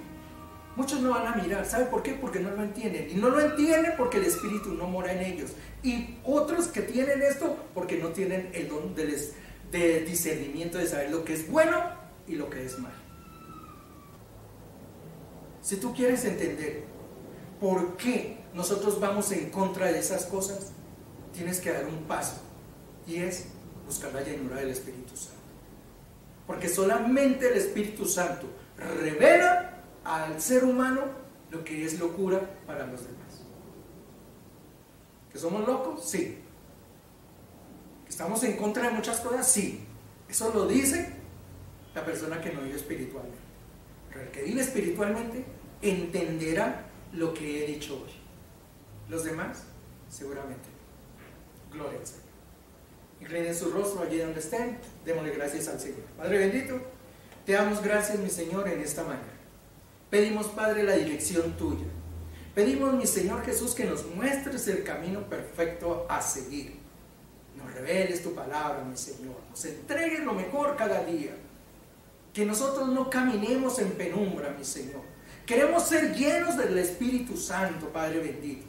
muchos no van a mirar. ¿Sabe por qué? Porque no lo entienden. Y no lo entienden porque el Espíritu no mora en ellos. Y otros que tienen esto porque no tienen el don de discernimiento, de saber lo que es bueno y lo que es malo. Si tú quieres entender por qué nosotros vamos en contra de esas cosas, tienes que dar un paso, y es buscar la llenura del Espíritu Santo. Porque solamente el Espíritu Santo revela al ser humano lo que es locura para los demás. ¿Que somos locos? Sí. ¿Que estamos en contra de muchas cosas? Sí. Eso lo dice la persona que no vive espiritualmente. Pero el que vive espiritualmente entenderá lo que he dicho hoy. Los demás, seguramente. Gloria al Señor. Inclinen su rostro allí donde estén. Démosle gracias al Señor. Padre bendito, te damos gracias, mi Señor, en esta mañana. Pedimos, Padre, la dirección tuya. Pedimos, mi Señor Jesús, que nos muestres el camino perfecto a seguir. Nos reveles tu palabra, mi Señor. Nos entregues lo mejor cada día. Que nosotros no caminemos en penumbra, mi Señor. Queremos ser llenos del Espíritu Santo, Padre bendito.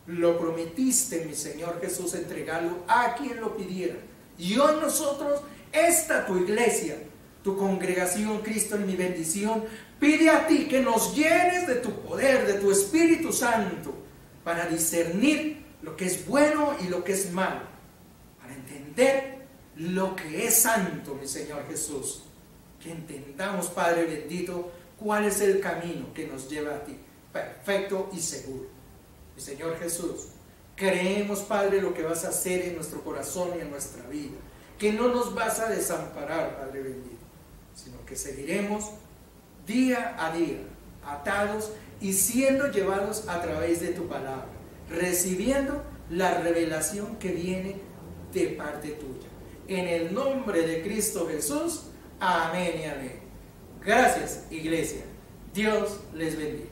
Lo prometiste, mi Señor Jesús, entregarlo a quien lo pidiera. Y hoy nosotros, esta tu iglesia, tu congregación, Cristo en mi bendición, pide a ti que nos llenes de tu poder, de tu Espíritu Santo, para discernir lo que es bueno y lo que es malo, para entender lo que es santo, mi Señor Jesús. Que entendamos, Padre bendito, cuál es el camino que nos lleva a ti, perfecto y seguro. Mi Señor Jesús, creemos, Padre, lo que vas a hacer en nuestro corazón y en nuestra vida, que no nos vas a desamparar, Padre bendito, sino que seguiremos día a día, atados y siendo llevados a través de tu palabra, recibiendo la revelación que viene de parte tuya. En el nombre de Cristo Jesús, amén y amén. Gracias, iglesia. Dios les bendiga.